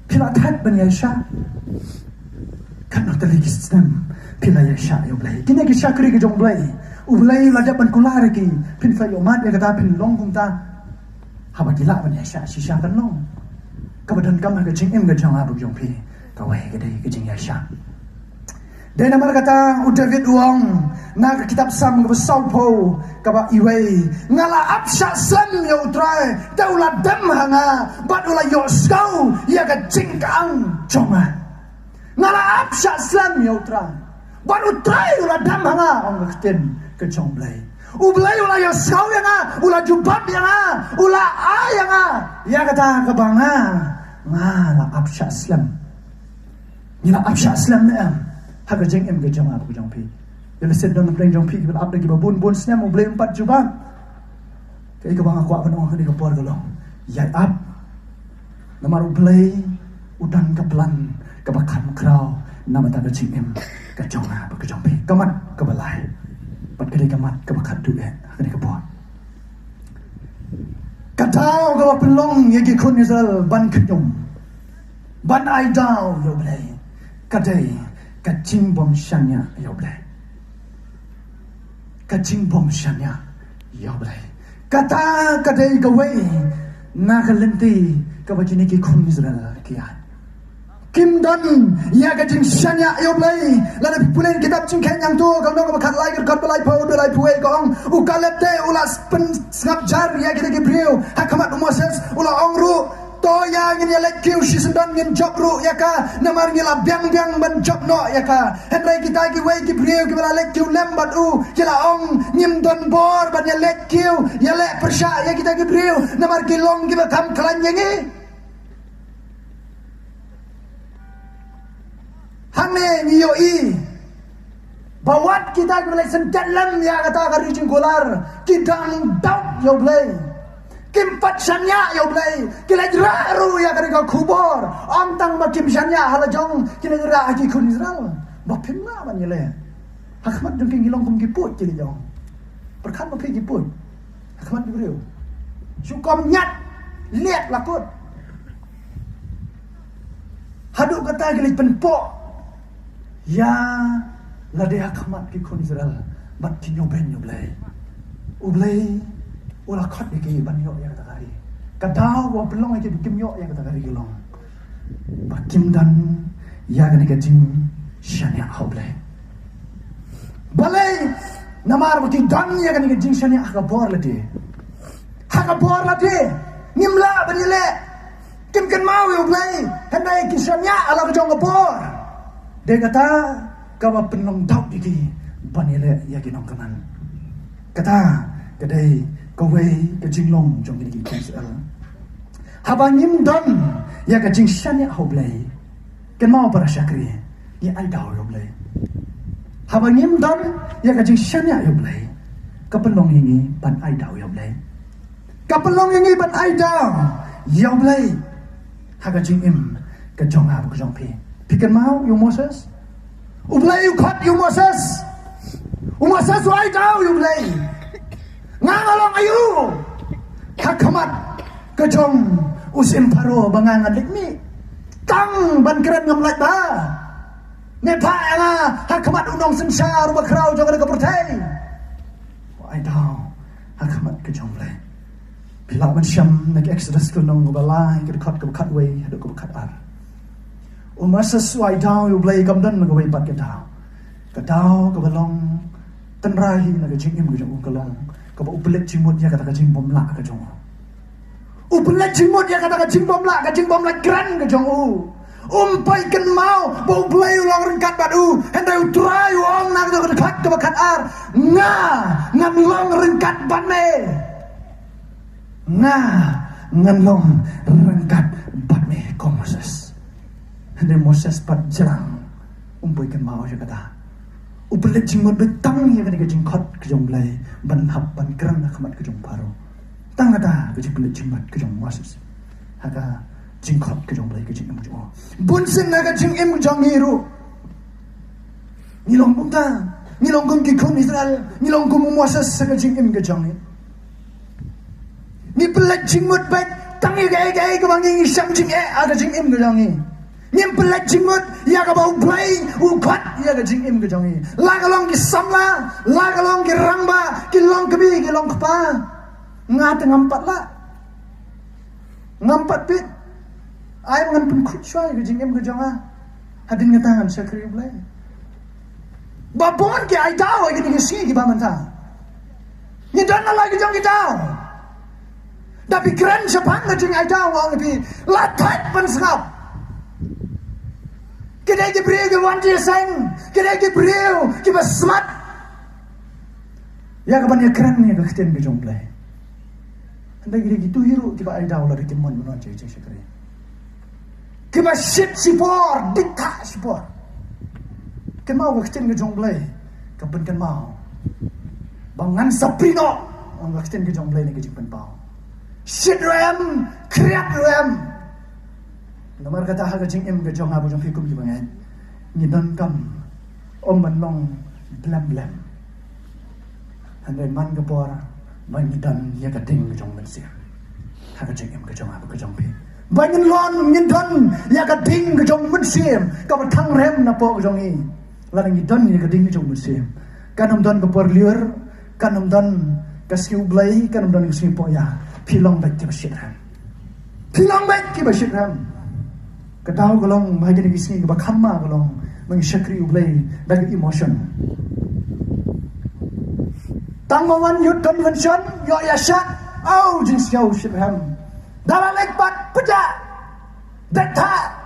Pil athat bani Aisyah. Kan nak terlegi senam pilai Aisyah yo belai. Kini kisah kiri ke jong belai. Ubelai lajak ban kular lagi. Pin fai umat dia kata pin long kum ta. Haba gila bani Aisyah sisa kan long. Kebadan kamah ke jing em ke jong abu jong pi. Kawai ke dai ke jing Aisyah. Dia nama kata David Wong nak kitab sam ke saupo kaba iwei ngala absha sam yo trai daula dam hanga bat ula yo skau ya ka jingkang jonga ngala absha sam yo trai bat utrai ula dam hanga ong keten ke jongblai ublai ula yo skau yang ula jubab yang ula yang ya kata kebanga ngala absha sam ngala absha sam ne Haga jeng em ke jong abu jong pi. Bila set dong pleng jong pi bila abda giba bun snya mo blem 4 jubang. Kai ke bang aku apa nong ni ke por galong. Yai ab. Namar ublei udan ke pelan ke bakam krau nama ta jeng em ke jong abu ke jong pi. Kamat ke balai. Pat ke kamat ke bakat du ke ke por. Katau ke pelong ye ki kun Israel ban kenyum. Ban ai dau yo blei. Kadai kacing bom syanya ya boleh. Kacing bom syanya ya boleh. Kata kadai gawai nak lenti kabajini ki kun Israel kian. Kim don ya kacing syanya ya boleh. Lalu pulen kitab cingken yang tu kalau nak makan lagi kat belai pau belai puai kong ukalete ulas pen ngap jar ya kita gibriu hakamat Moses ulah ongru toya ngin ya lekiu si sendan ngin jobru ya ka namar ngila biang-biang ban jobno ya ka hendrai kita ki wei ki priu ki bala lekiu lembat u kila ong ngim don bor ban ya lekiu ya le persya ya kita ki priu namar ki long ki bakam kelan yengi hangne ni yo i bawat kita ki bala sendat lem ya kata kari jinggolar kidang daud yo blai Kimpat syanya ya boleh. Kila jeraru ya kerja kubur. Amtang makim syanya halajong. Kila jeraru aki kun Israel. Bapim lah banyak le. Hakmat jengking hilong kum kiput kila jong. Perkan mapi kiput. Hakmat beriu. Syukom nyat. Lihat lakut. Haduk kata kila penpok. Ya lade hakmat ki kun Israel. Bat kinyoben ya boleh. Ublay ulah kot iki banyo yang kata kari. Kadau wa pelong iki bikim yo yang kata kari gelong. Bakim dan ya gani kajing syanya hoble. Balai namar baki dan ya gani kajing syanya akabor lade. Akabor lade. Nimla banile. Kim kan mau yo blai. Handai ki syanya ala kajong abor. Dia kata kawa penong daud iki banile ya ginong kanan. Kata kadai kawai kajing long jong gini Israel. Habangim don ya kajing syanya hoblay. Kan mau para syakri ya ai daw hoblay. Habangim don ya kajing syanya hoblay. Kapelong ini ban ai daw hoblay. Kapelong ini ban ai daw hoblay. Hagajing im kajong ab kajong pi. Pikan mau you Moses. Ublay you cut you Moses. Moses ai daw hoblay. Ngangalong ayu hakamat kejong usim paro bangangan likmi tang ban keren ngamlat ba nepa nga hakamat unong sensar bakrau jong ka pertai ai daw hakamat kejong le bila man syam nak exodus kunong balai ke kat way hadu ke kat ar umasa suai daw yu blai kamdan magawai pat ke daw ke balong tenrahi nak jingim ke jong kalong kaba upelet jimut ya kata kajing bom la ka jong. Upelet jimut ya kata kajing bom la gran ka jong u. Umpai ken mau bo blay ulang rengkat badu hendai utrai wong nak dekat ke bakat ar ngan long rengkat ban me. Ngan long rengkat ban me ko Moses. Hendai Moses pat jerang umpai ken mau ya kata upelet jimut betang ya kata kajing kot ke jong blay ban hap ban kerang hakamat ke jong paro tang kata kajing pelet jimut ke jong Moses haka jingkot ke jong blay ke jing em jong bun sen na kajing em jong hiru nilong punta Nilong kum ki kun Israel, nilong kum Moses sa jing im gajang ni. Ni pelat jingmut baik, tangi gay ke banging isang jing aga jing im gajang ni. Ni pelat jingmut ya ka bau play ukat ya ka jing im gajang ni. La ka long ki samla, la ka long ki rangba, ki long kebi, ki long kepa. Ngat ngampat la. Ngampat pit. Ai ngan pun kuchwa ka jing im gajang ah. Hadin ngatangan sakri blay. Babon ke ai daw ai gini si ki bamanta. Ni dan lagi jang ki daw. Tapi keren sepang ke jing ai daw ang pi latat pan sngap. Kedai ki breu ke wan je sang, kedai ki breu ki basmat. Ya kapan ya keren ni ke keten ke jong play. Andai gini gitu hero ki ba ai daw la ki mon non je je sekre. Ki ba shit sipor, dikta sipor. Kan mau kecil ke jonglai, kapan kan mau, bangan saprino, orang kecil ke jonglai ni kecil pau. Shit ram, kriat ram. Nomor kata hal kecil em ke jong abu jong fikum di bangan, ni non kam, menong blam. Andai man ke por, man ni dan ya keting ke jong mensir. Hal kecil em ke jong abu ke jong pi. Banyan lon ngindon ya keting ke jong mensir, kau bertang rem napo ke jong i. Larang idon ni kading jong musim. Kanam don kapor liur, kanam don kasiu blai, kanam don kasiu poya. Pilong baik ki basyidram. Pilong baik ki basyidram. Katahu golong bahagian ni kisni ke bakhamma golong mengyakri blai bagi emotion. Tanggawan youth convention yo yashat au jing siau syidram. Dalam lekpat pejak. Data.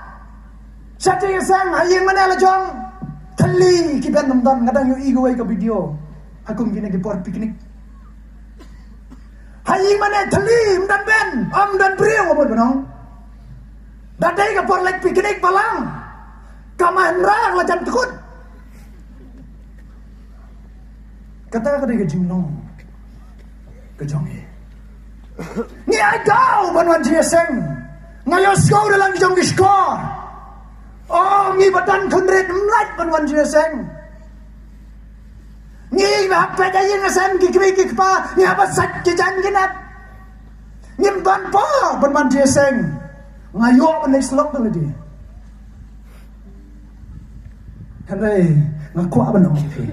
Sati sang hayeng mana la jong. Kali kita nonton kadang yo ego ke video aku gini ke port piknik hai mana kali dan ben dan brio apa benong dadai ke port lek piknik palang kaman rang lajan tekut kata ke dia jingnong ke jongi ni adau banwan jieseng ngayo skor dalam jong skor. Oh, ni badan kunret mlat banwan jeseng. Ni apa dah yang asam kiki pa, ni apa sat kejan genap. Ni ban pa banwan jeseng. Ngayo ban slok dulu dia. Henry ngaku apa nong fi.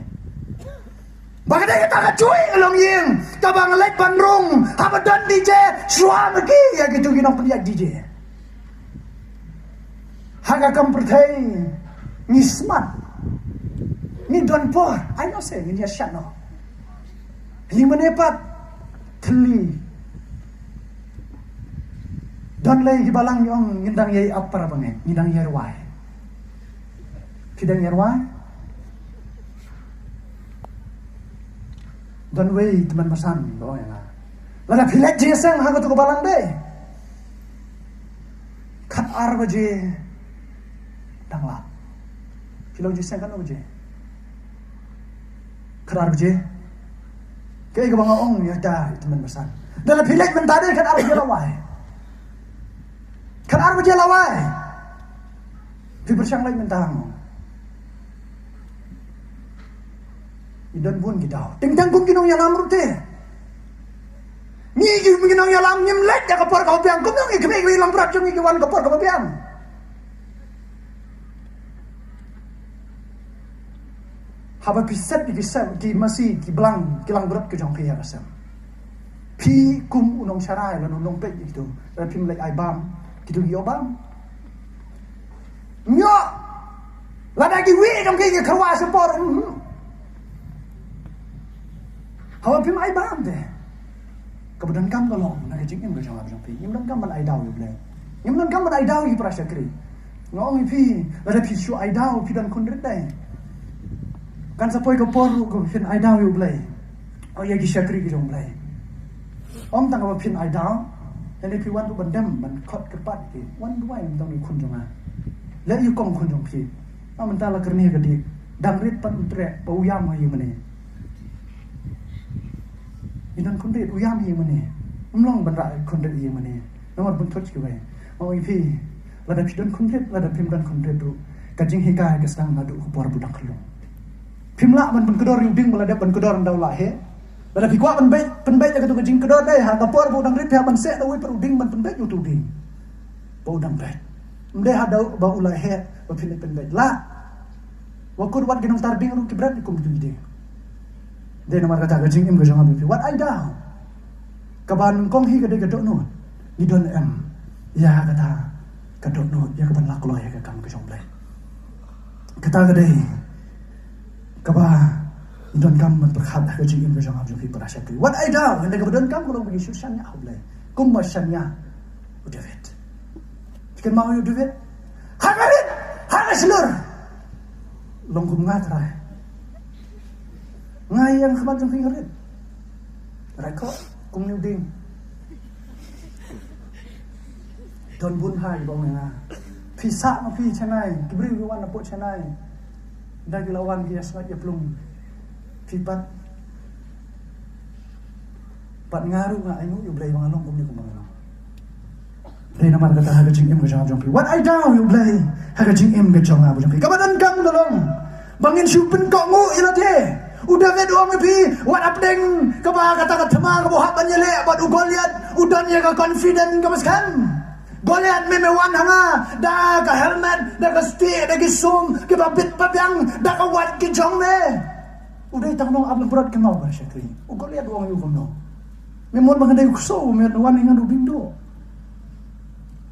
Bagada kita kacui along yang tabang lek bandrung, apa dan DJ suami ya gitu ginong peliak DJ. Haga kam pertai ni smart ni don por I know say ni syat no ni menepat teli don lay hibalang yong ngindang yai apa bange ngindang yerwai kidang yerwai don wei teman pesan bawa yang lada pilat jeseng haga tu balang deh kat ar baje tangla kilo jiseng kan oje kerar je ke ke bang ong ya da teman pesan dalam pilek mentade kan arah lawai kan arah je lawai di bersang lagi mentang idan pun kita tengtang pun kinong yang lamrut teh ni kinong yang lam nyemlek ya kapor kau piang kumong ni kemik bilang berat cung iwan kapor kau piang. Haba pisat di masih di belang kilang berat ke jong kaya kasam. Pi kum unong sarai lan unong pek itu. Dan pi melek aibam gitu yo bam. Nyo. Lada gi wi jong kaya kerwa sepor. Haba pi aibam deh. Kemudian kam kalong nak jing em ke jong jong pi. Nyam kam ban aidau yo bleng. Nyam kam ban aidau hi prasya kri. Ngong pi lada pi su aidau pi dan kundret deh. Kan sapoi ke poru ko fin ai daw yu blai o ya gi syakri gi jong blai om tang ko fin ai daw ele pi wan tu bandam ban khot ke pat ki wan duai tang ni kun jong a le yu kong kun jong pi am ta la kerni ga dik dang rit pat tre pa uyam ha yu mane idan kun rit uyam yu mane umlong ban ra kun rit yu mane nomor bun toch ki bai o pi la da pi don kun rit la da pim dan kun rit du ka jing he ka sedang ngadu ko por budang kelung Pimla man kedor ding balada kedor daulah he. Bala pikwa penbait jaga tu jing kedor dai ha kapor bu dang rit ha man se da wi peruding man penbait tu ding. Bau dang bet. Mde ha dau ba ulah he ba pilih penbait la. Wakur wat ginung tarbing ru kibrat kum tu ding. De nomor kata gajing im gajang abi wat ai dah. Kaban kong hi gade gadok no. Ni don em. Ya kata gadok no ya kaban lak lo ya ka kam gajong blai. Kata gade kaba don kam man berkhat ka jing im gajang abi para syakri. Wat ai dah ngade ka don kam kalau bagi syushan ya blai. Kum masyanya udavet. Kan mau udavet. Hagarit hagaslur. Longkum ngatrai. Ngayang khabat jang fingerit. Reko kum niu ding. Don bun hai bong nga. Pisa ma pi chanai, kibri wan na po chanai. Dagi lawan dia sangat ya plung. Pipat. Pat ngaru nga ainu yu blai mga long kum ni kum mga. Dai naman kata haga jing im ga jang pi. What I down yu blai haga jing im ga jang abu jang pi. Kabadan kang dolong. Bangin syupen kok ngu ilate. Udah vet uang pi, wat updeng kaba kata thema kabo haban yele bat Goliat udan ye ka confident kamaskan. Goliat memewan hanga da ka helmet da ka stick da ki sum ke babit babyang da ka wat ki jong me. Udah itang nong abang berat kenal ba syakri. Goliat uang yu kono. Memon bangadai ukso met wan ingan ubing do.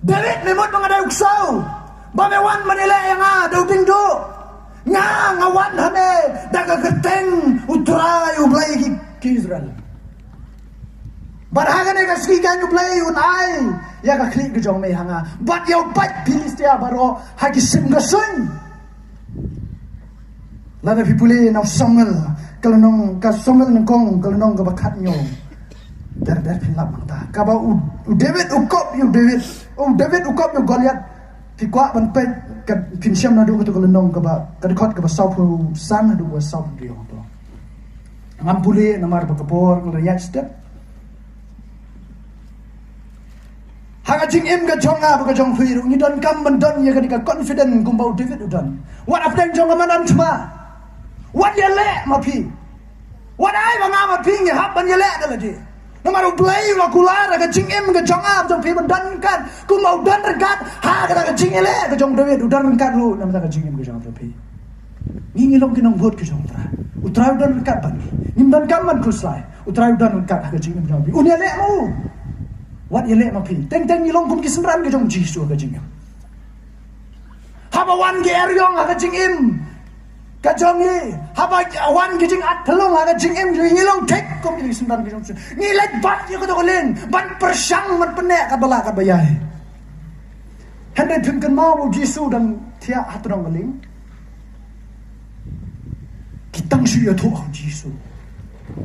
David memon bangadai ukso. Bamewan manila yang da ubing do. Nga ngawan hame daga keteng utrai ublai ki Israel. Barhaga ne ka skikan ublai unai ya ka klik gejong me hanga. Bat yau pat Filistia baro hagi sim gasun. Lada pipule na songel kalonong ka songel nongkong kalonong ka bakat nyo. Dar pilap mangta. Kaba u David ukop yu David. David ukop yu Goliat. Pikwa ban pet ka pinsyam na dugo to kalonong ka ba kadikot ka ba saupu san na dugo saupu dio to. Ngampuli na mar bakapor ngayat step. Hanga jing im ga jonga ba jong firu ni don kam ban don ye ka confident kumbau David udon. What after jonga manan tma. What ye le mapi. What ai ba ngama ping ye hab ban ye le daladi. Namaro play la kulara ka jing im ka jong ab jong pi ban dan kan ku mau dan rekat ha ka jing ele ka jong David udan rekat lu nam ka jing im ka jong pi ni ngilong kinong bot ka jong tra utra udan rekat ban nim dan kam man kuslai utra udan rekat ka jing im jong pi unya le mu wat ele ma pi teng ngilong kum kisran ka jong jisu ka jing im haba wan ge eryong ka jing im kajongi haba wan gijing at thalong aga jing em ngilong tek kom ni sundan gijong ngilat bat ye ko len ban persang man pene ka bala ka bayai hande thun kan mau jisu dan thia hatrong galing kitang su ya tho jisu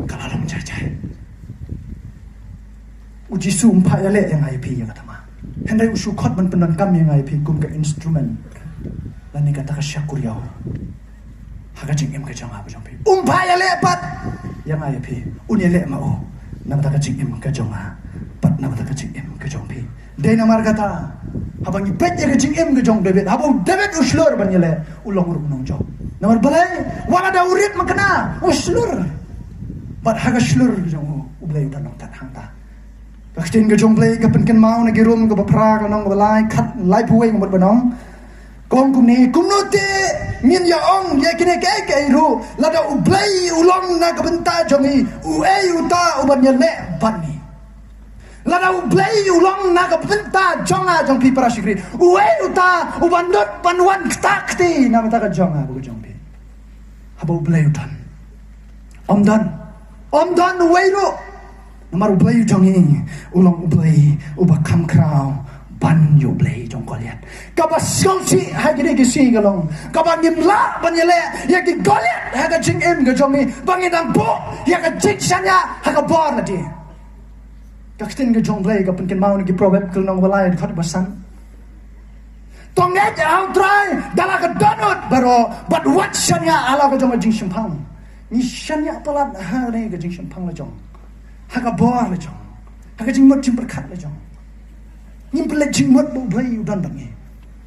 kala lam chai chai u jisu umpa ya le yang ai pi ya katama hande usu khot man pendan kam yang ai pi kum ka instrument lani kata ka syakur ya haga jing em ka jong ha jong pi umpaya lepat yang ai pi unya le ma o nam ta ka jing em ka jong ha pat nam ta ka jing em ka jong pi de na mar kata habangi pet ya ka jing em ka jong David habu David uslur ban yele ulong ru nong jong namar balai wala da urit makna uslur pat haga slur jong ublai udan nong tat hang ta ka tin ka jong blai ka pen ken mau na girum ka bapra ka nong balai khat lai puai ngot banong kong kumni kumnote min ya ong ye kine ke ru lada ublai ulong na kabenta jongi uei uta uban yene bani lada ublai ulong na kabenta jonga jong pi para sikri uei uta uban dot panwan takti na mata ka jonga bu jong pi haba ublai utan omdan uei ru namar ublai jongi ulong ublai ubakam krau ban yu blai jong Goliat kaba skolsi hagine gisi galong kaba nimla ban yele ya ki Goliat haga jing em ga jongi bangin ang po ya ka jing sanya haga bor na di ka ktin ga jong blai ga pen mau ni proverb kul nong balai khat basan tonget ya try dala ka donut baro but what sanya ala ga jong jing simpang ni sanya palat ha ne ga jing simpang la jong haga bor la jong haga jing mot jing berkat la jong Nim pelajing mot bu blai udan bangi.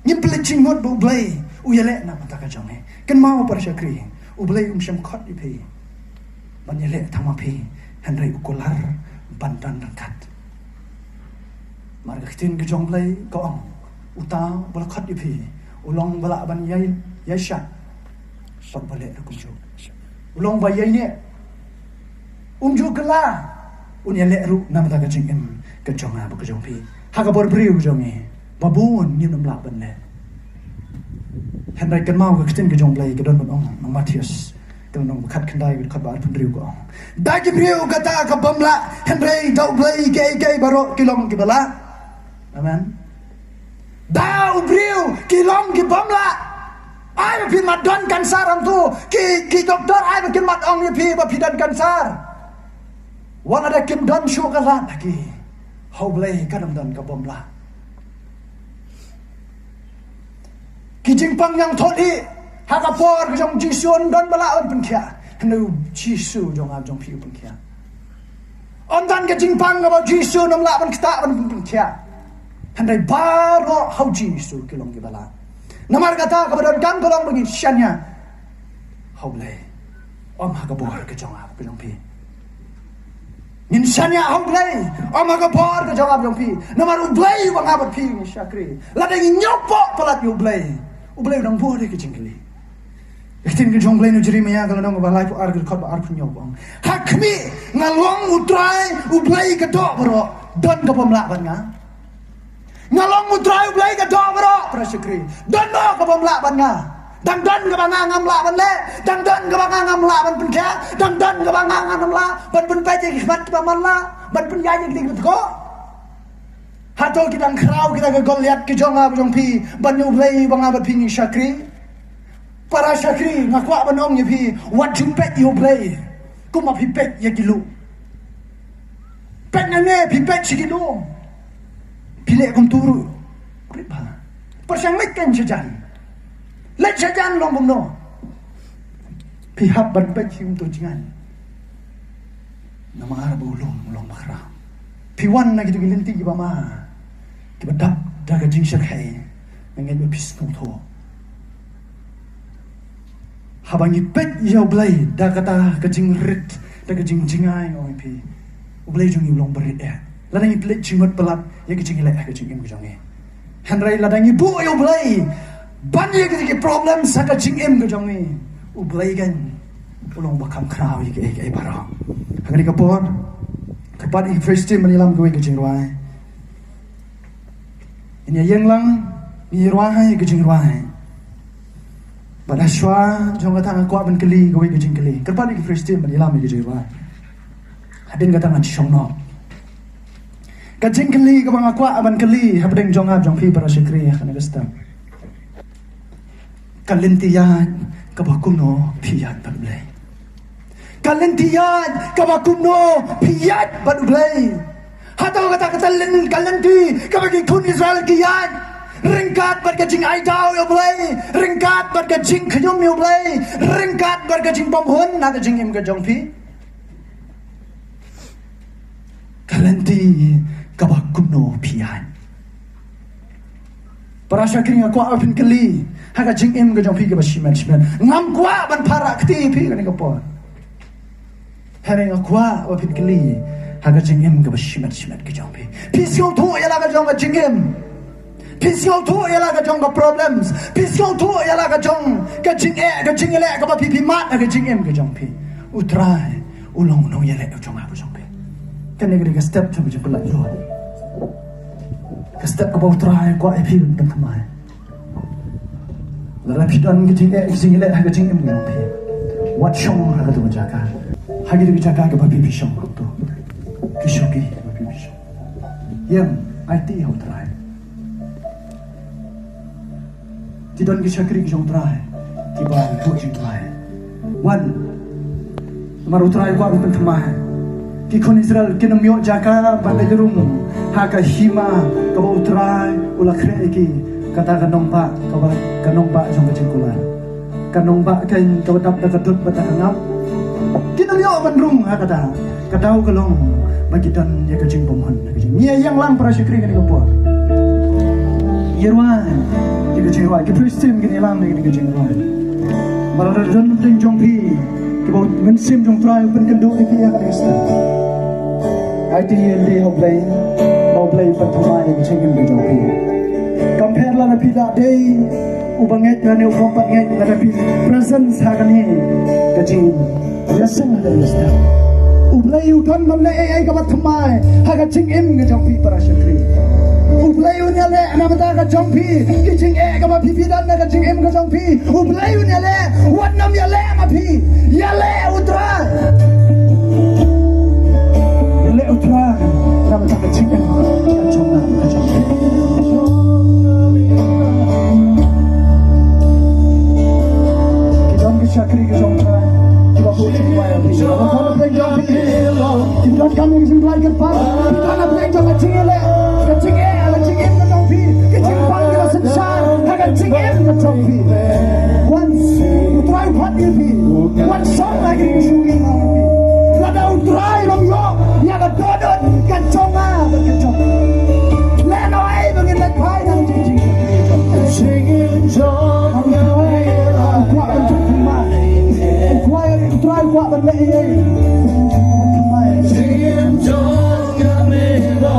Nim pelajing mot bu blai uyele na mata ka jonge. Ken mau par syakri. ublay syam khot ipi ban yele thamapi henry ukular bandan rangkat marga kitin ke jonglay ko ong uta bala khot ipi ulong bala ban yai shat sok bale kumju ulong ba yai ne umju kala unya le ru nam ta ka jingem ke jonga ba ke jongpi ha ka bor briu jongi babun nim nam la ban le henry kan mau ke kitin ke jonglay ke don ban ong nang Matius tong nong khat khandai khat ba pun riu ko da ki briu kata ka bamla henry dau blai ke baro kilong ki bala amen dau briu kilong ki bamla ai pin mat don kansar am tu ki doktor ai pin mat ong pi ba pidan kansar wan ada kim don shu ka la lagi hau blai kadam don ka bamla ki jingpang yang tholi hakapor ke jong jisun don bala on pun kia nu jisu jong ab jong pi pun kia on dan ke jingpang ba jisu nom la ban kita ban pun kia handai baro hau jisu kilong ke bala namar kata kepada kan kolong bagi syanya hau le om hakapor ke jong ab ke jong pi nin syanya hau le om hakapor ke jong ab jong pi namar ublai bang ab pi ni syakri la dai nyopo pelat ublai ublai dang bo de ke jingkeli Ikhtin ke jonglay nu Jeremia kalau nang balai pu argil khot ba ar punyo bang hakmi ngalong utrai ublai ka do bro don ka pamla ban nga ngalong utrai ublai ka do bro prasikri don no ka pamla ban nga dang don ka bang ngam la ban le dang don ka bang ngam la ban pun kya dang don ka bang ngam la ban pun pa je khmat pa man la ban pun ya je dik ko hato kita krau kita ke Goliat ke jonga bang pi ban ublai bang abat pi ni syakri para syakri ngakwa banong ye pi wat jumpet yo play kuma pi pet ye kilu pet nane pi pet sikilu pile kum turu riba persang mekan sajan let sajan long bumno pi hab ban pet sim tu jingan nama arab ulong bakra pi wan na gitu gilinti ki bama ki badap daga jing syarhai ngen be pis tho habangi pet yo blai da kata kejing rit da kejing jingai oi pi blai jungi long berit ya ladangi plet jimot pelat ya kejing le kejing im kejongi henrai ladangi bu yo blai ban ye kejing problem sa kejing im kejongi blai gan ulong bakam krau ye ke bara hangani kapor kapat i first time manilam go kejing ruai ini yang lang ni ruai kejing ruai pada syua jong kata aku akan keli gawe kejing keli kerpan iki Kristen menilam iki jiwa hadin kata ngan syongno kejing keli ke bang aku akan keli habdeng jong ab jong pi para syekri kana gestam kalentian ke bakumno piyat badulai kalentian ke bakumno piyat badulai hatau kata kalenti ke bagi kun Israel kian ringkat berkecing aidau yo blai ringkat berkecing khayum yo blai ringkat berkecing pomhun na kecing im ke jongpi kalanti kabakumno pian para syakring aku apin keli ha kecing im ke jongpi ke basiman ngam kwa ban para kti pi kan ko por hereng aku apin keli ha kecing im ke basiman ke jongpi pisio tu ya la ke jong kecing im Pisau tu ialah kajong ke problems. Pisau tu ialah kajong kajing elek ke pipi mat kajing em kajong pi. Utrai ulong nong elek kajong apa jong pi. Kan negeri ke step tu macam pelak luar. Ke step ke bawah utrai ko api dan kemai. Lalu pidan kajing elek kajing em kajong pi. Wat shong harga tu menjaga. Hagi tu menjaga ke pipi shong tu. Kishoki pipi shong. Yang IT utrai. Tidon ki syakri ki jong trai tiba tu jing trai wan maru trai ko ang pentemah ki kon Israel ki nam yo jaka ban gerung ha ka hima ka bo trai ula kre ki kata kanong pa jong ka jingkulan kanong pa kan ka dap da kadut ba ta ngap ki nam yo ban rung ha kata kadau kalong magitan ya ka jing pomhon ka jing nia yang lang para syakri ka po Yerwan, kita jengwai, kita Kristen kita lam kita jengwai. Maradon ting jong pi kibot mensim jong try open kendo ni pia ka esta IT li ho play patumai ni chingin bi jong pi compare la na pi da day ubanget na ne upampat ngai na pi presence ha kan hi ka ching yasang na esta ublay uton man le ai ka patumai ha ka ching im ga jong pi para shakri ublay unya le na mata ka jong pi ki ching e ka ma pi pi dan na ka ching im ka jong pi ublay unya le wat nam ya le ma pi ya le utra le utra na mata ka ching im ka jong na ka jong pi ki don ki shakri ka jong tra ki ba ko ching wa ya pi ba ko na play jong pi ki don kam ni sim play ka pa ki don na play jong ka ching le ka ching e ching em ka jong pi once try phat ni pi one song lagi ni shooting pi lada try long yo ya ka dodot ka jong a ka jong le no ai bangin le phai nang ching em jong ya kwa ban chung ma kwa try kwa ban le ching em jong ya me lo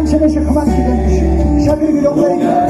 Saya sekamar kita, saya beri dong mereka.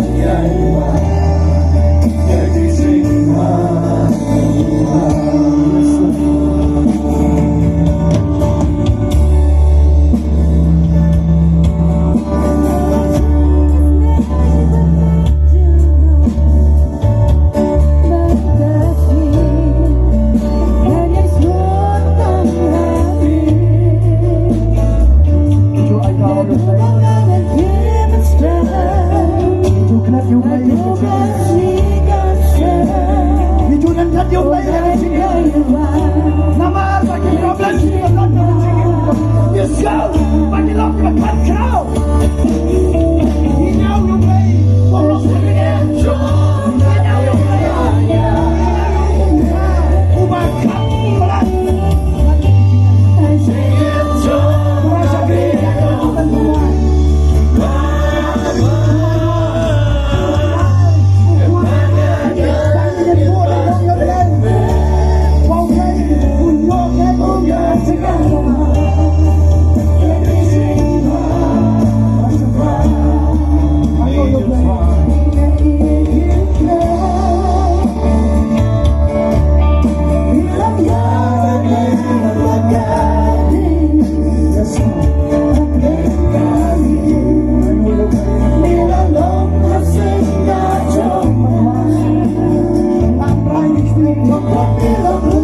Love